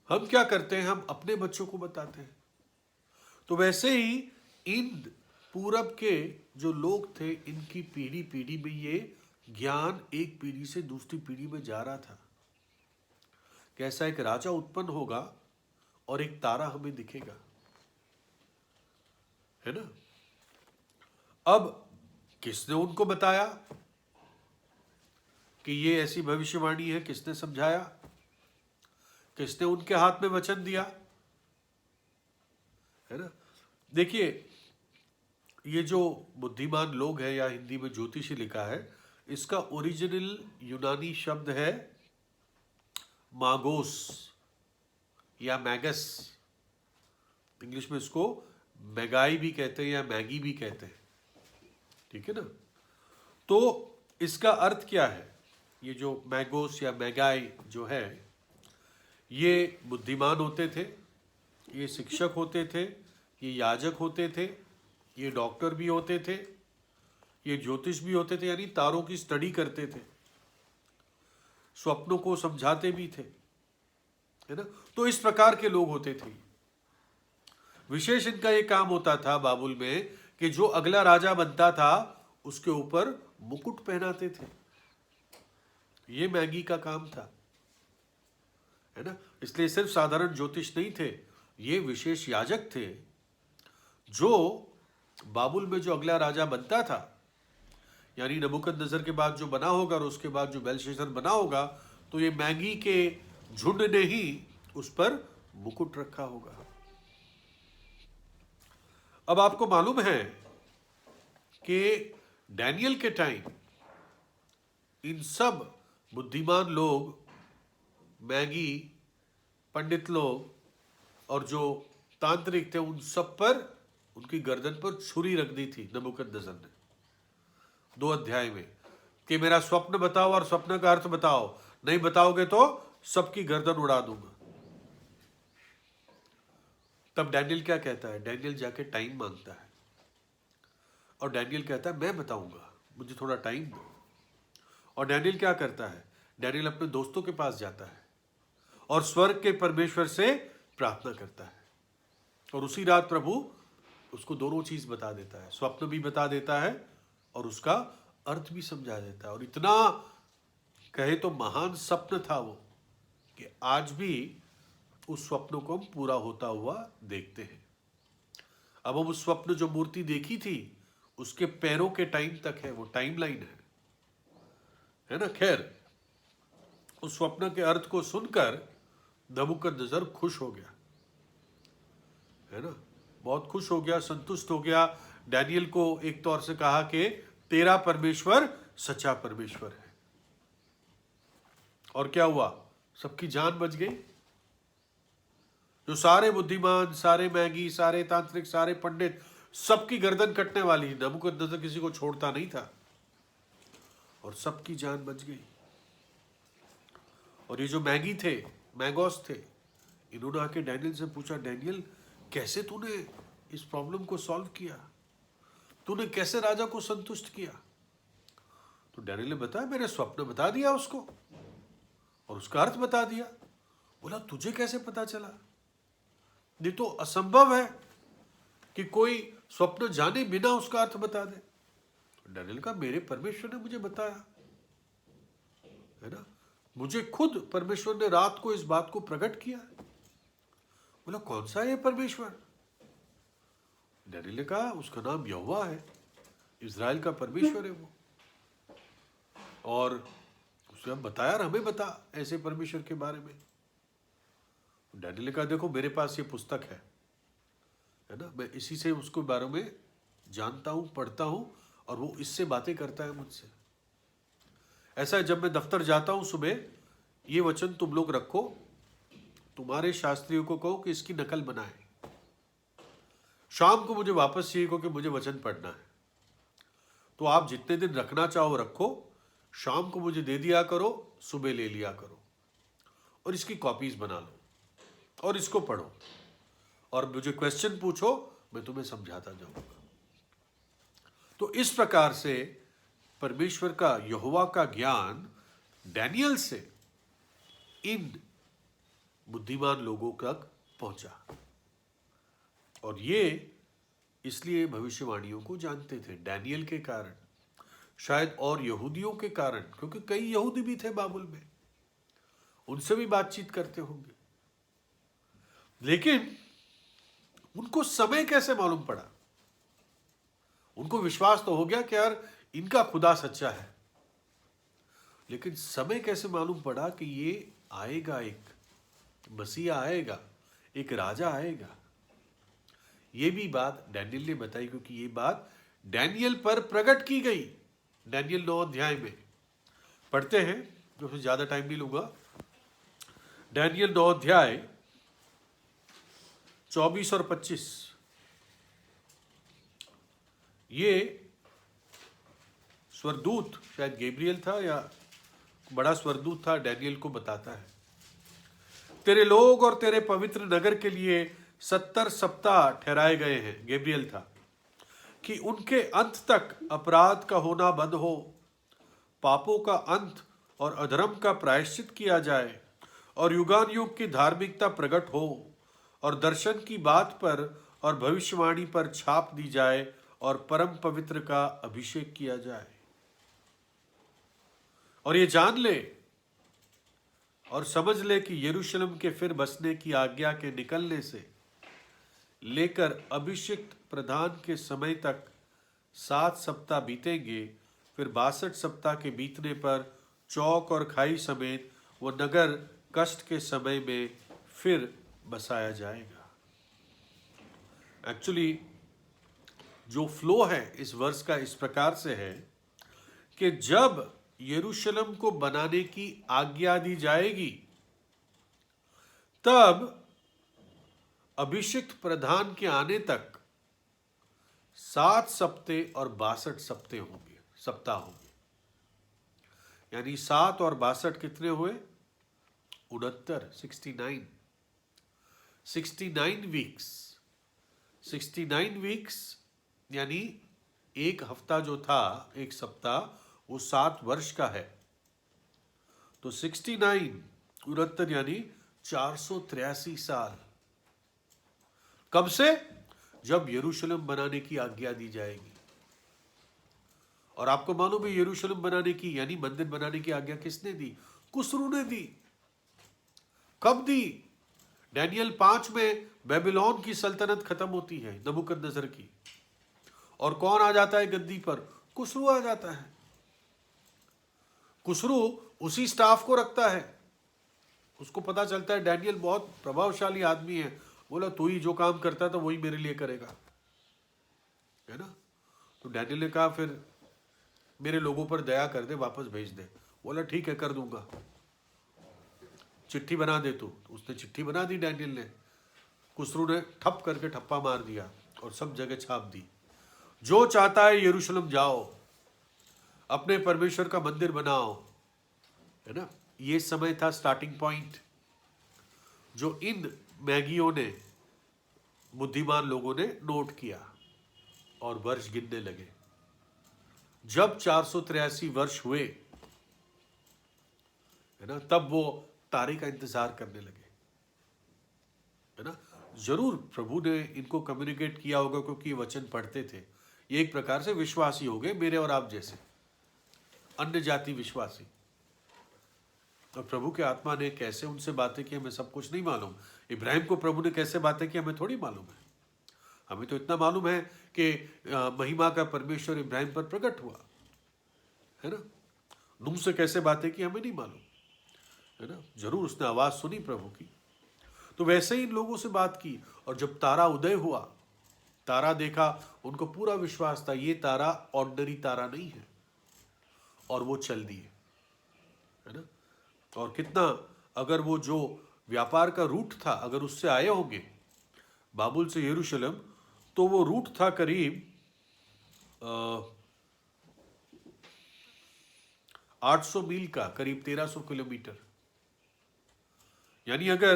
हम अपने बच्चों को बताते हैं। तो वैसे ही इन पूरब के जो लोग थे, इनकी पीढ़ी पीढ़ी में ये ज्ञान एक पीढ़ी से दूसरी पीढ़ी में जा रहा था। कैसा एक राजा उत्पन्न होगा और एक तारा हमें दिखेगा, है ना? अब किसने उनको बताया कि ये ऐसी भविष्यवाणी है? किसने समझाया? किसने उनके हाथ में वचन दिया? है ना? देखिए, ये जो बुद्धिमान लोग हैं, या हिंदी में ज्योतिषी लिखा है, इसका ओरिजिनल यूनानी शब्द है मागोस या मैगस। इंग्लिश में इसको मैगाई भी कहते हैं या मैगी भी कहते हैं, ठीक है ना? तो इसका अर्थ क्या है? ये जो मैगोस या मैगाई जो है, ये बुद्धिमान होते थे, ये शिक्षक होते थे, ये याजक होते थे, ये डॉक्टर भी होते थे, ये ज्योतिष भी होते थे, यानी तारों की स्टडी करते थे, स्वप्नों को समझाते भी थे, है ना? तो इस प्रकार के लोग होते थे। विशेष इनका ये काम होता था बाबुल में कि जो अगला राजा बनता था उसके ऊपर मुकुट पहनाते थे। ये मैगी का काम था, है ना? इसलिए सिर्फ साधारण ज्योतिष नहीं थे, ये विशेष याजक थे, जो बाबुल में जो अगला राजा बनता था, यानी नबूकदनेस्सर के बाद जो बना होगा और उसके बाद जो बेलशस्सर बना होगा, तो ये मैगी के झुंड ने ही उस पर मुकुट रखा होगा। अब आपको मालूम है कि डैनियल के टाइम इन सब बुद्धिमान लोग, मैगी, पंडित लोग और जो तांत्रिक थे, उन सब पर, उनकी गर्दन पर छुरी रख दी थी नबूकदनेस्सर ने 2 अध्याय में, कि मेरा स्वप्न बताओ और स्वप्न का अर्थ बताओ, नहीं बताओगे तो सबकी गर्दन उड़ा दूंगा। तब डैनियल क्या कहता है? डैनियल जाके टाइम मांगता है और डैनियल कहता है मैं बताऊंगा, मुझे थोड़ा टाइम दो। और डैनियल क्या करता है? डैनियल अपने दोस्तों के पास जाता है और स्वर्ग के परमेश्वर से प्रार्थना करता है, और उसी रात प्रभु उसको दोनों चीज बता देता है, स्वप्न भी बता देता है और उसका अर्थ भी समझा देता है। और इतना कहे तो महान स्वप्न था वो, कि आज भी उस स्वप्न को हम पूरा होता हुआ देखते हैं। अब हम उस स्वप्न जो मूर्ति देखी थी, उसके पैरों के टाइम तक है, वो टाइमलाइन है ना? खैर, उस स्वप्न के अर्थ को सुनकर नबूकदनेस्सर खुश हो गया, है ना? बहुत खुश हो गया, संतुष्ट हो गया। डैनियल को एक तौर से कहा कि तेरा परमेश्वर सच्चा परमेश्वर है। और क्या हुआ? सबकी जान बच गई। जो सारे बुद्धिमान, सारे मैगी, सारे तांत्रिक, सारे पंडित, सबकी गर्दन कटने वाली, नबूकदनेस्सर किसी को छोड़ता नहीं था, और सबकी जान बच गई। और ये जो मैगी थे, मैगोस थे, इन्होंने आके डैनियल से पूछा, डैनियल कैसे तूने इस प्रॉब्लम को सॉल्व किया? तूने कैसे राजा को संतुष्ट किया? तो डैनियल ने बताया, मैंने स्वप्न बता दिया उसको और उसका अर्थ बता दिया। बोला, तुझे कैसे पता चला? ये तो असंभव है कि कोई स्वप्न जाने बिना उसका अर्थ बता दे। डैनियल का, मेरे परमेश्वर ने मुझे बताया, है ना? मुझे खुद परमेश्वर ने रात को इस बात को प्रकट किया। बोला, कौन सा है परमेश्वर? डैनियल ने कहा, उसका नाम यहोवा है, इज़राइल का परमेश्वर है वो। और उसने बताया, हमें बता ऐसे परमेश्वर के बारे में। डैनियल ने कहा, देखो मेरे पास ये पुस्तक है ना, मैं इसी से उसके बारे में जानता हूँ, पढ़ता हूँ और वो इससे बातें करता है मुझसे। ऐसा है, जब मैं दफ्तर जाता हूं सुबह, ये वचन तुम लोग रखो, तुम्हारे शास्त्रियों को कहो कि इसकी नकल बनाए। शाम को मुझे वापस चाहिए क्योंकि मुझे वचन पढ़ना है। तो आप जितने दिन रखना चाहो रखो, शाम को मुझे दे दिया करो, सुबह ले लिया करो, और इसकी कॉपीज बना लो और इसको पढ़ो, और मुझे क्वेश्चन पूछो, मैं तुम्हें समझाता जाऊंगा। तो इस प्रकार से परमेश्वर का, यहोवा का ज्ञान डैनियल से इन बुद्धिमान लोगों तक पहुंचा, और ये इसलिए भविष्यवाणियों को जानते थे डैनियल के कारण, शायद और यहूदियों के कारण, क्योंकि कई यहूदी भी थे बाबुल में, उनसे भी बातचीत करते होंगे। लेकिन उनको समय कैसे मालूम पड़ा? उनको विश्वास तो हो गया कि यार इनका खुदा सच्चा है, लेकिन समय कैसे मालूम पड़ा कि ये आएगा, एक मसीहा आएगा, एक राजा आएगा? ये भी बात डैनियल ने बताई, क्योंकि ये बात डैनियल पर प्रकट की गई। डैनियल 9 अध्याय में पढ़ते हैं, जो फिर ज्यादा टाइम नहीं लूंगा। डैनियल 9 अध्याय 24 और 25, ये स्वर्गदूत, शायद गैब्रियल था या बड़ा स्वर्गदूत था, डैनियल को बताता है, तेरे लोग और तेरे पवित्र नगर के लिए 70 सप्ताह ठहराए गए हैं, गैब्रियल था, कि उनके अंत तक अपराध का होना बंद हो, पापों का अंत और अधर्म का प्रायश्चित किया जाए, और युगान युग की धार्मिकता प्रकट हो, और दर्शन की बात पर और भविष्यवाणी पर छाप दी जाए, और परम पवित्र का अभिषेक किया जाए। और ये जान ले और समझ ले कि यरूशलेम के फिर बसने की आज्ञा के निकलने से लेकर अभिषिक्त प्रधान के समय तक 7 सप्ताह बीतेंगे। फिर 62 सप्ताह के बीतने पर चौक और खाई समेत वो नगर कष्ट के समय में फिर बसाया जाएगा। एक्चुअली जो फ्लो है इस वर्ष का इस प्रकार से है कि जब यरूशलेम को बनाने की आज्ञा दी जाएगी, तब अभिषिक्त प्रधान के आने तक 7 सप्ताह और 62 सप्ताह होंगे। यानी 7 और 62 कितने हुए? 69 वीक्स। 69 वीक्स यानी एक हफ्ता जो था, एक सप्ताह, वो 7 वर्ष का है। तो 69 यानी 483 साल। कब से? जब यरूशलेम बनाने की आज्ञा दी जाएगी। और आपको मालूम है यरूशलेम बनाने की यानी मंदिर बनाने की आज्ञा किसने दी? कुसरू ने दी। कब दी? डैनियल 5 में बेबीलोन की सल्तनत खत्म होती है, नबूकदनेस्सर की, और कौन आ जाता है गद्दी पर? कुसरू आ जाता है। कुसरू उसी स्टाफ को रखता है। उसको पता चलता है डैनियल बहुत प्रभावशाली आदमी है, बोला तू ही जो काम करता था वही मेरे लिए करेगा, है ना? तो डैनियल ने कहा फिर मेरे लोगों पर दया कर दे, वापस भेज दे। बोला ठीक है, कर दूंगा, चिट्ठी बना दे तू। तो उसने चिट्ठी बना दी डैनियल ने। कुसरू ने ठप करके ठप्पा मार दिया और सब जगह छाप दी, जो चाहता है यरूशलेम जाओ, अपने परमेश्वर का मंदिर बनाओ, है ना? ये समय था स्टार्टिंग पॉइंट, जो इन मैगियों ने, बुद्धिमान लोगों ने नोट किया और वर्ष गिनने लगे। जब 483 वर्ष हुए, है ना, तब वो तारीख का इंतजार करने लगे, है ना? जरूर प्रभु ने इनको कम्युनिकेट किया होगा, क्योंकि ये वचन पढ़ते थे। ये एक प्रकार से विश्वासी हो गए, मेरे और आप जैसे अन्य जाति विश्वासी। और प्रभु के आत्मा ने कैसे उनसे बातें की हमें सब कुछ नहीं मालूम। इब्राहिम को प्रभु ने कैसे बातें की हमें थोड़ी मालूम है। हमें तो इतना मालूम है कि महिमा का परमेश्वर इब्राहिम पर प्रकट हुआ, है ना? नूह से कैसे बातें की हमें नहीं मालूम, है ना? जरूर उसने आवाज सुनी प्रभु की। तो वैसे ही इन लोगों से बात की, और जब तारा उदय हुआ तारा देखा, उनको पूरा विश्वास था ये तारा ऑर्डिनरी तारा नहीं है, और वो चल दिए, है ना। और कितना, अगर वो जो व्यापार का रूट था अगर उससे आए होंगे बाबुल से यरूशलेम, तो वो रूट था करीब 800 मील का, करीब 1300 किलोमीटर। यानी अगर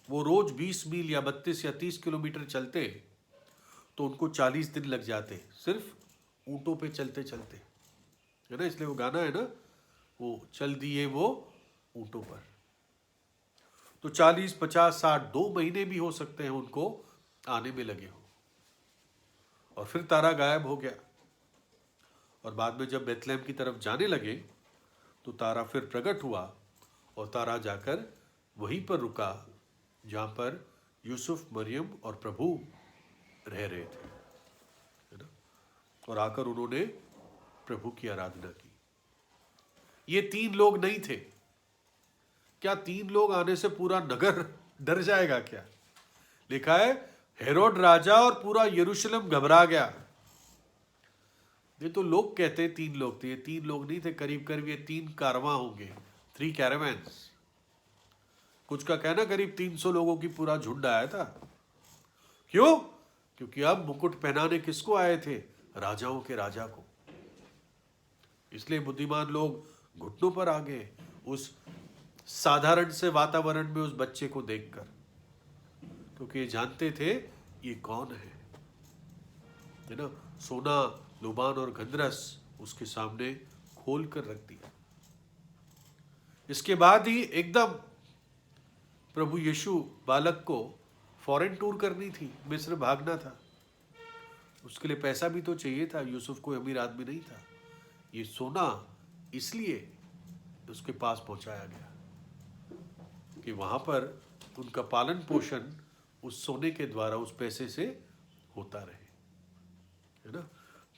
वो रोज 20 मील या 32 या 30 किलोमीटर चलते तो उनको 40 दिन लग जाते, सिर्फ ऊंटों पे चलते चलते, है ना। इसलिए वो गाना है ना, वो चल दिए वो ऊंटों पर। तो 40, 50, 60, 2 महीने भी हो सकते हैं उनको आने में लगे हो। और फिर तारा गायब हो गया, और बाद में जब बेथलेहम की तरफ जाने लगे तो तारा फिर प्रकट हुआ, और तारा जाकर वहीं पर रुका जहां पर यूसुफ, मरियम और प्रभु रह रहे थे, है ना। और आकर उन्होंने प्रभु की आराधना की। ये 3 लोग नहीं थे। क्या 3 लोग आने से पूरा नगर डर जाएगा क्या? लिखा है हेरोद राजा और पूरा यरूशलेम घबरा गया। ये तो लोग कहते 3 लोग थे, ये 3 लोग नहीं थे, करीब करीब ये 3 कारवां होंगे, 3 कैरावैन्स। कुछ का कहना करीब 300 लोगों की पूरा झुंड आया था। क्यों? क्योंकि अब मुकुट पहनाने किसको आए थे? राजाओं के राजा को। इसलिए बुद्धिमान लोग घुटनों पर आ गए उस साधारण से वातावरण में उस बच्चे को देखकर, क्योंकि ये जानते थे ये कौन है ना। सोना, लुबान और गंधरस उसके सामने खोल कर रख दिया। इसके बाद ही एकदम प्रभु यीशु बालक को फॉरेन टूर करनी थी, मिस्र भागना था। उसके लिए पैसा भी तो चाहिए था, यूसुफ कोई अमीर आदमी नहीं था। ये सोना इसलिए उसके पास पहुंचाया गया कि वहां पर उनका पालन पोषण उस सोने के द्वारा, उस पैसे से होता रहे, है ना।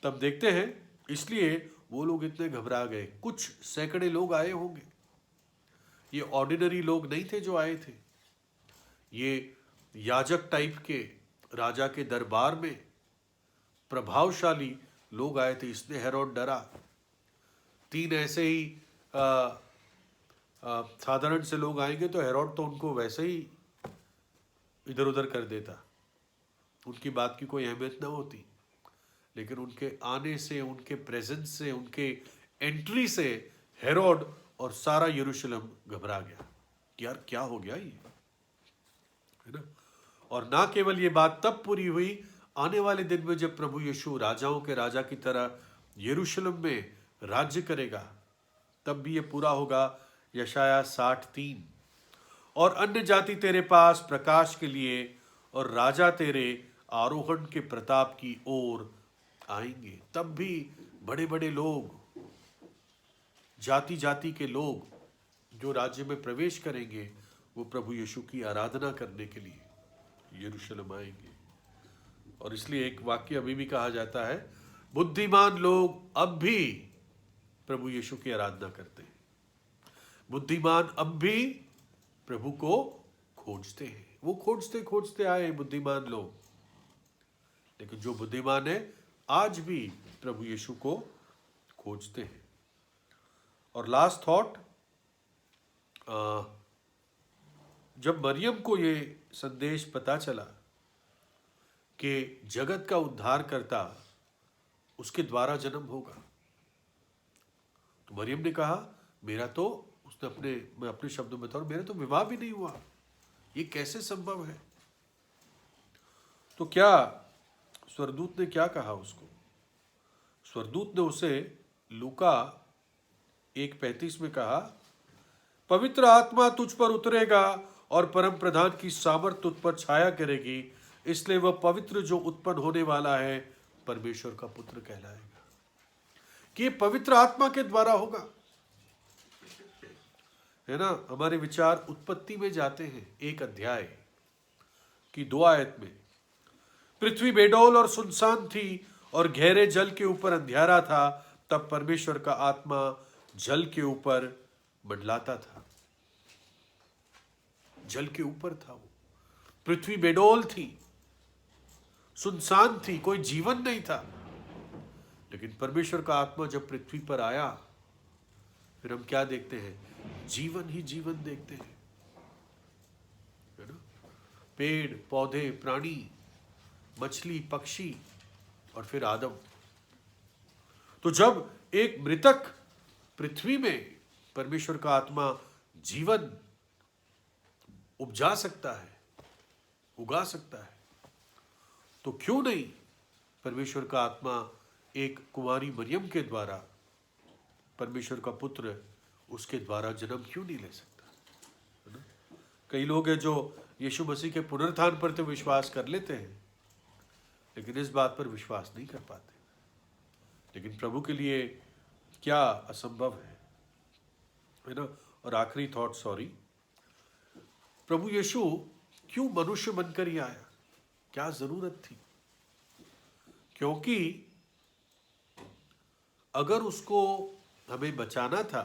तब देखते हैं, इसलिए वो लोग इतने घबरा गए। कुछ सैकड़े लोग आए होंगे, ये ऑर्डिनरी लोग नहीं थे जो आए थे, ये याजक टाइप के, राजा के दरबार में प्रभावशाली लोग आए थे। इसलिए हेरोद डरा। 3 ऐसे ही साधारण से लोग आएंगे तो हेरोद तो उनको वैसे ही इधर उधर कर देता, उनकी बात की कोई अहमियत ना होती। लेकिन उनके आने से, उनके प्रेजेंस से, उनके एंट्री से हेरोद और सारा यरूशलेम घबरा गया कि यार क्या हो गया ये, है ना। और ना केवल ये बात तब पूरी हुई, आने वाले दिन में जब प्रभु यीशु राजाओं के राजा की तरह यरूशलेम में राज्य करेगा, तब भी ये पूरा होगा। यशाया 60:3, और अन्य जाति तेरे पास प्रकाश के लिए और राजा तेरे आरोहण के प्रताप की ओर आएंगे। तब भी बड़े बड़े लोग, जाति जाति के लोग जो राज्य में प्रवेश करेंगे, वो प्रभु यीशु की आराधना करने के लिए यरूशलेम आएंगे। और इसलिए एक वाक्य अभी भी कहा जाता है, बुद्धिमान लोग अब भी प्रभु यीशु की आराधना करते हैं। बुद्धिमान अब भी प्रभु को खोजते हैं। वो खोजते खोजते आए बुद्धिमान लोग, लेकिन जो बुद्धिमान है आज भी प्रभु यीशु को खोजते हैं। और लास्ट थॉट, जब मरियम को ये संदेश पता चला कि जगत का उद्धारकर्ता उसके द्वारा जन्म होगा, तो मरियम ने कहा, मेरा तो, उसने मैं अपने शब्दों में था, मेरा तो विवाह भी नहीं हुआ, ये कैसे संभव है। तो क्या स्वर्गदूत ने क्या कहा उसको? स्वर्गदूत ने उसे लूका 1:35 में कहा, पवित्र आत्मा तुझ पर उतरेगा और परम प्रधान की सामर्थ तुझ पर छाया करेगी, इसलिए वह पवित्र जो उत्पन्न होने वाला है परमेश्वर का पुत्र कहलाएगा। कि ये पवित्र आत्मा के द्वारा होगा, है ना। हमारे विचार उत्पत्ति में जाते हैं 1 अध्याय की 2 आयत में, पृथ्वी बेडौल और सुनसान थी और गहरे जल के ऊपर अंधियारा था, तब परमेश्वर का आत्मा जल के ऊपर मंडलाता था। जल के ऊपर था वो, पृथ्वी बेडौल थी, सुनसान थी, कोई जीवन नहीं था। लेकिन परमेश्वर का आत्मा जब पृथ्वी पर आया, फिर हम क्या देखते हैं? जीवन ही जीवन देखते हैं, है ना? पेड़ पौधे, प्राणी, मछली, पक्षी, और फिर आदम। तो जब एक मृतक पृथ्वी में परमेश्वर का आत्मा जीवन उपजा सकता है, उगा सकता है, तो क्यों नहीं परमेश्वर का आत्मा एक कुंवारी मरियम के द्वारा, परमेश्वर का पुत्र उसके द्वारा जन्म क्यों नहीं ले सकता, है ना? कई लोग हैं जो यीशु मसीह के पुनरुत्थान पर तो विश्वास कर लेते हैं, लेकिन इस बात पर विश्वास नहीं कर पाते। लेकिन प्रभु के लिए क्या असंभव है ना? और आखिरी थॉट, सॉरी, प्रभु यीशु क्यों मनुष्य बनकर ही आया? क्या जरूरत थी? क्योंकि अगर उसको हमें बचाना था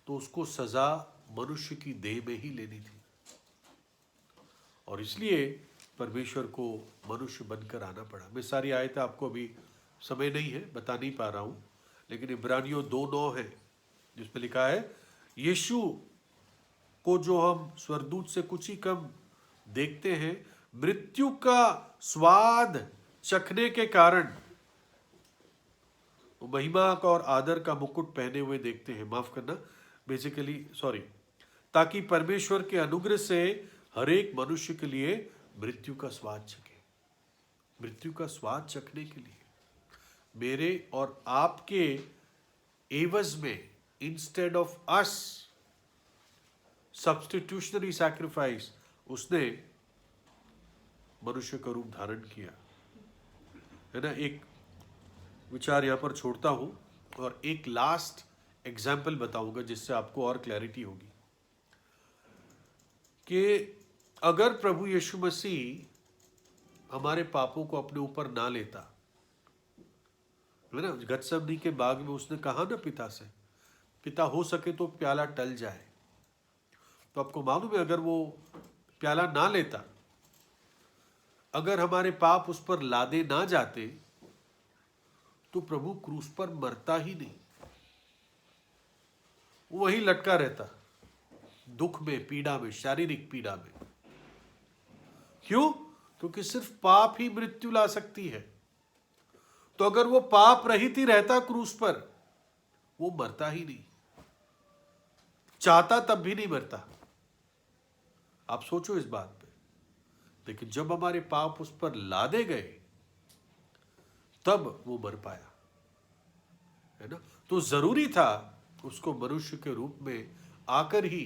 तो उसको सजा मनुष्य की देह में ही लेनी थी, और इसलिए परमेश्वर को मनुष्य बनकर आना पड़ा। मैं सारी आयतें आपको अभी समय नहीं है, बता नहीं पा रहा हूं, लेकिन इब्रानियों 2:9 है जिसमें लिखा है, यीशु को जो हम स्वर्गदूत से कुछ ही कम देखते हैं, मृत्यु का स्वाद चखने के कारण वो महिमा का और आदर का मुकुट पहने हुए देखते हैं। माफ करना, बेसिकली सॉरी, ताकि परमेश्वर के अनुग्रह से हर एक मनुष्य के लिए मृत्यु का स्वाद चखे। मृत्यु का स्वाद चखने के लिए मेरे और आपके एवज में, इंस्टेड ऑफ अस, सब्स्टिट्यूशनरी सैक्रिफाइस, उसने मनुष्य का रूप धारण किया, है ना? एक विचार यहां पर छोड़ता हूं और एक लास्ट एग्जाम्पल बताऊंगा जिससे आपको और क्लैरिटी होगी कि अगर प्रभु यीशु मसीह हमारे पापों को अपने ऊपर ना लेता, है ना? गत्समनी के बाग में उसने कहा ना पिता से, पिता हो सके तो प्याला टल जाए। तो आपको मालूम है, अगर वो प्याला ना लेता, अगर हमारे पाप उस पर लादे ना जाते, तो प्रभु क्रूस पर मरता ही नहीं, वो वहीं लटका रहता, दुख में, पीड़ा में, शारीरिक पीड़ा में। क्यों? क्योंकि सिर्फ पाप ही मृत्यु ला सकती है। तो अगर वो पाप रहित ही रहता क्रूस पर, वो मरता ही नहीं, चाहता तब भी नहीं मरता। आप सोचो इस बात पे। लेकिन जब हमारे पाप उस पर लादे गए, तब वो मर पाया, है ना? तो जरूरी था उसको मनुष्य के रूप में आकर ही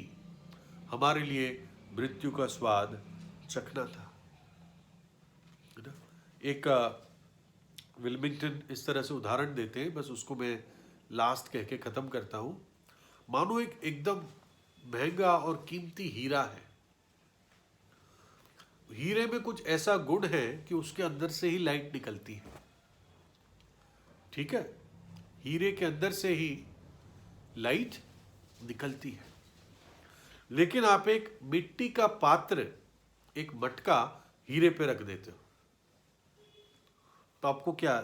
हमारे लिए मृत्यु का स्वाद चखना था, है ना? एक विल्मिंगटन इस तरह से उदाहरण देते हैं, बस उसको मैं लास्ट कह के खत्म करता हूं। मानो एक एकदम महंगा और कीमती हीरा है। हीरे में कुछ ऐसा गुण है कि उसके अंदर से ही लाइट निकलती है, ठीक है? हीरे के अंदर से ही लाइट निकलती है। लेकिन आप एक मिट्टी का पात्र, एक मटका हीरे पे रख देते हो, तो आपको क्या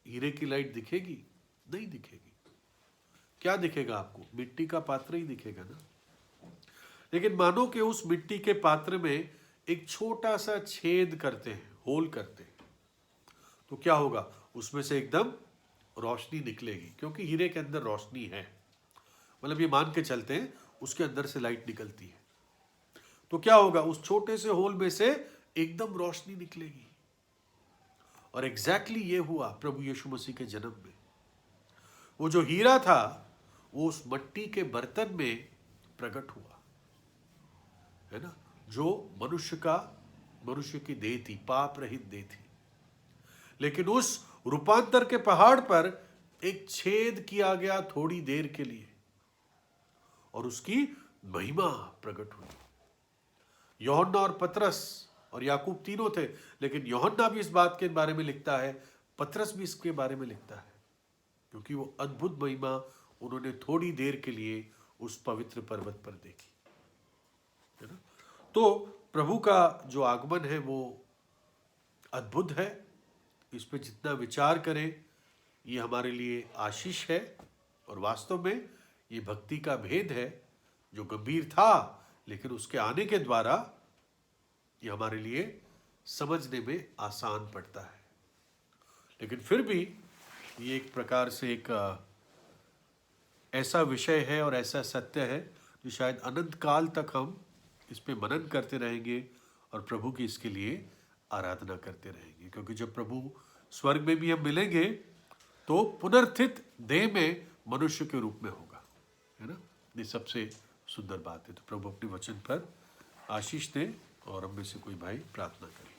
हीरे की लाइट दिखेगी? नहीं दिखेगी। क्या दिखेगा आपको? मिट्टी का पात्र ही दिखेगा ना। लेकिन मानो कि उस मिट्टी के पात्र में एक छोटा सा छेद करते हैं, होल करते हैं, तो क्या होगा? उसमें से एकदम रोशनी निकलेगी, क्योंकि हीरे के अंदर रोशनी है। मतलब ये मान के चलते हैं उसके अंदर से लाइट निकलती है, तो क्या होगा? उस छोटे से होल में से एकदम रोशनी निकलेगी। और एग्जैक्टली ये हुआ प्रभु यीशु मसीह के जन्म में। वो जो हीरा था वो उस मिट्टी के बर्तन में प्रकट हुआ, है ना? जो मनुष्य की देह थी, पाप रहित देह थी। लेकिन उस रूपांतर के पहाड़ पर एक छेद किया गया थोड़ी देर के लिए, और उसकी महिमा प्रकट हुई। यूहन्ना और पतरस और याकूब तीनों थे, लेकिन यूहन्ना भी इस बात के बारे में लिखता है, पतरस भी इसके बारे में लिखता है, क्योंकि वो अद्भुत महिमा उन्होंने थोड़ी देर के लिए उस पवित्र पर्वत पर देखी, है ना? तो प्रभु का जो आगमन है वो अद्भुत है। इस पे जितना विचार करें ये हमारे लिए आशीष है, और वास्तव में ये भक्ति का भेद है जो गंभीर था, लेकिन उसके आने के द्वारा ये हमारे लिए समझने में आसान पड़ता है। लेकिन फिर भी ये एक प्रकार से एक ऐसा विषय है और ऐसा सत्य है जो शायद अनंत काल तक हम इस पे मनन करते रहेंगे और प्रभु की इसके लिए आराधना करते रहेंगे। क्योंकि जब प्रभु स्वर्ग में भी हम मिलेंगे तो पुनर्स्थित देह में मनुष्य के रूप में होगा, है ना। ये सबसे सुंदर बात है। तो प्रभु अपने वचन पर आशीष दे, और हम में से कोई भाई प्रार्थना करें।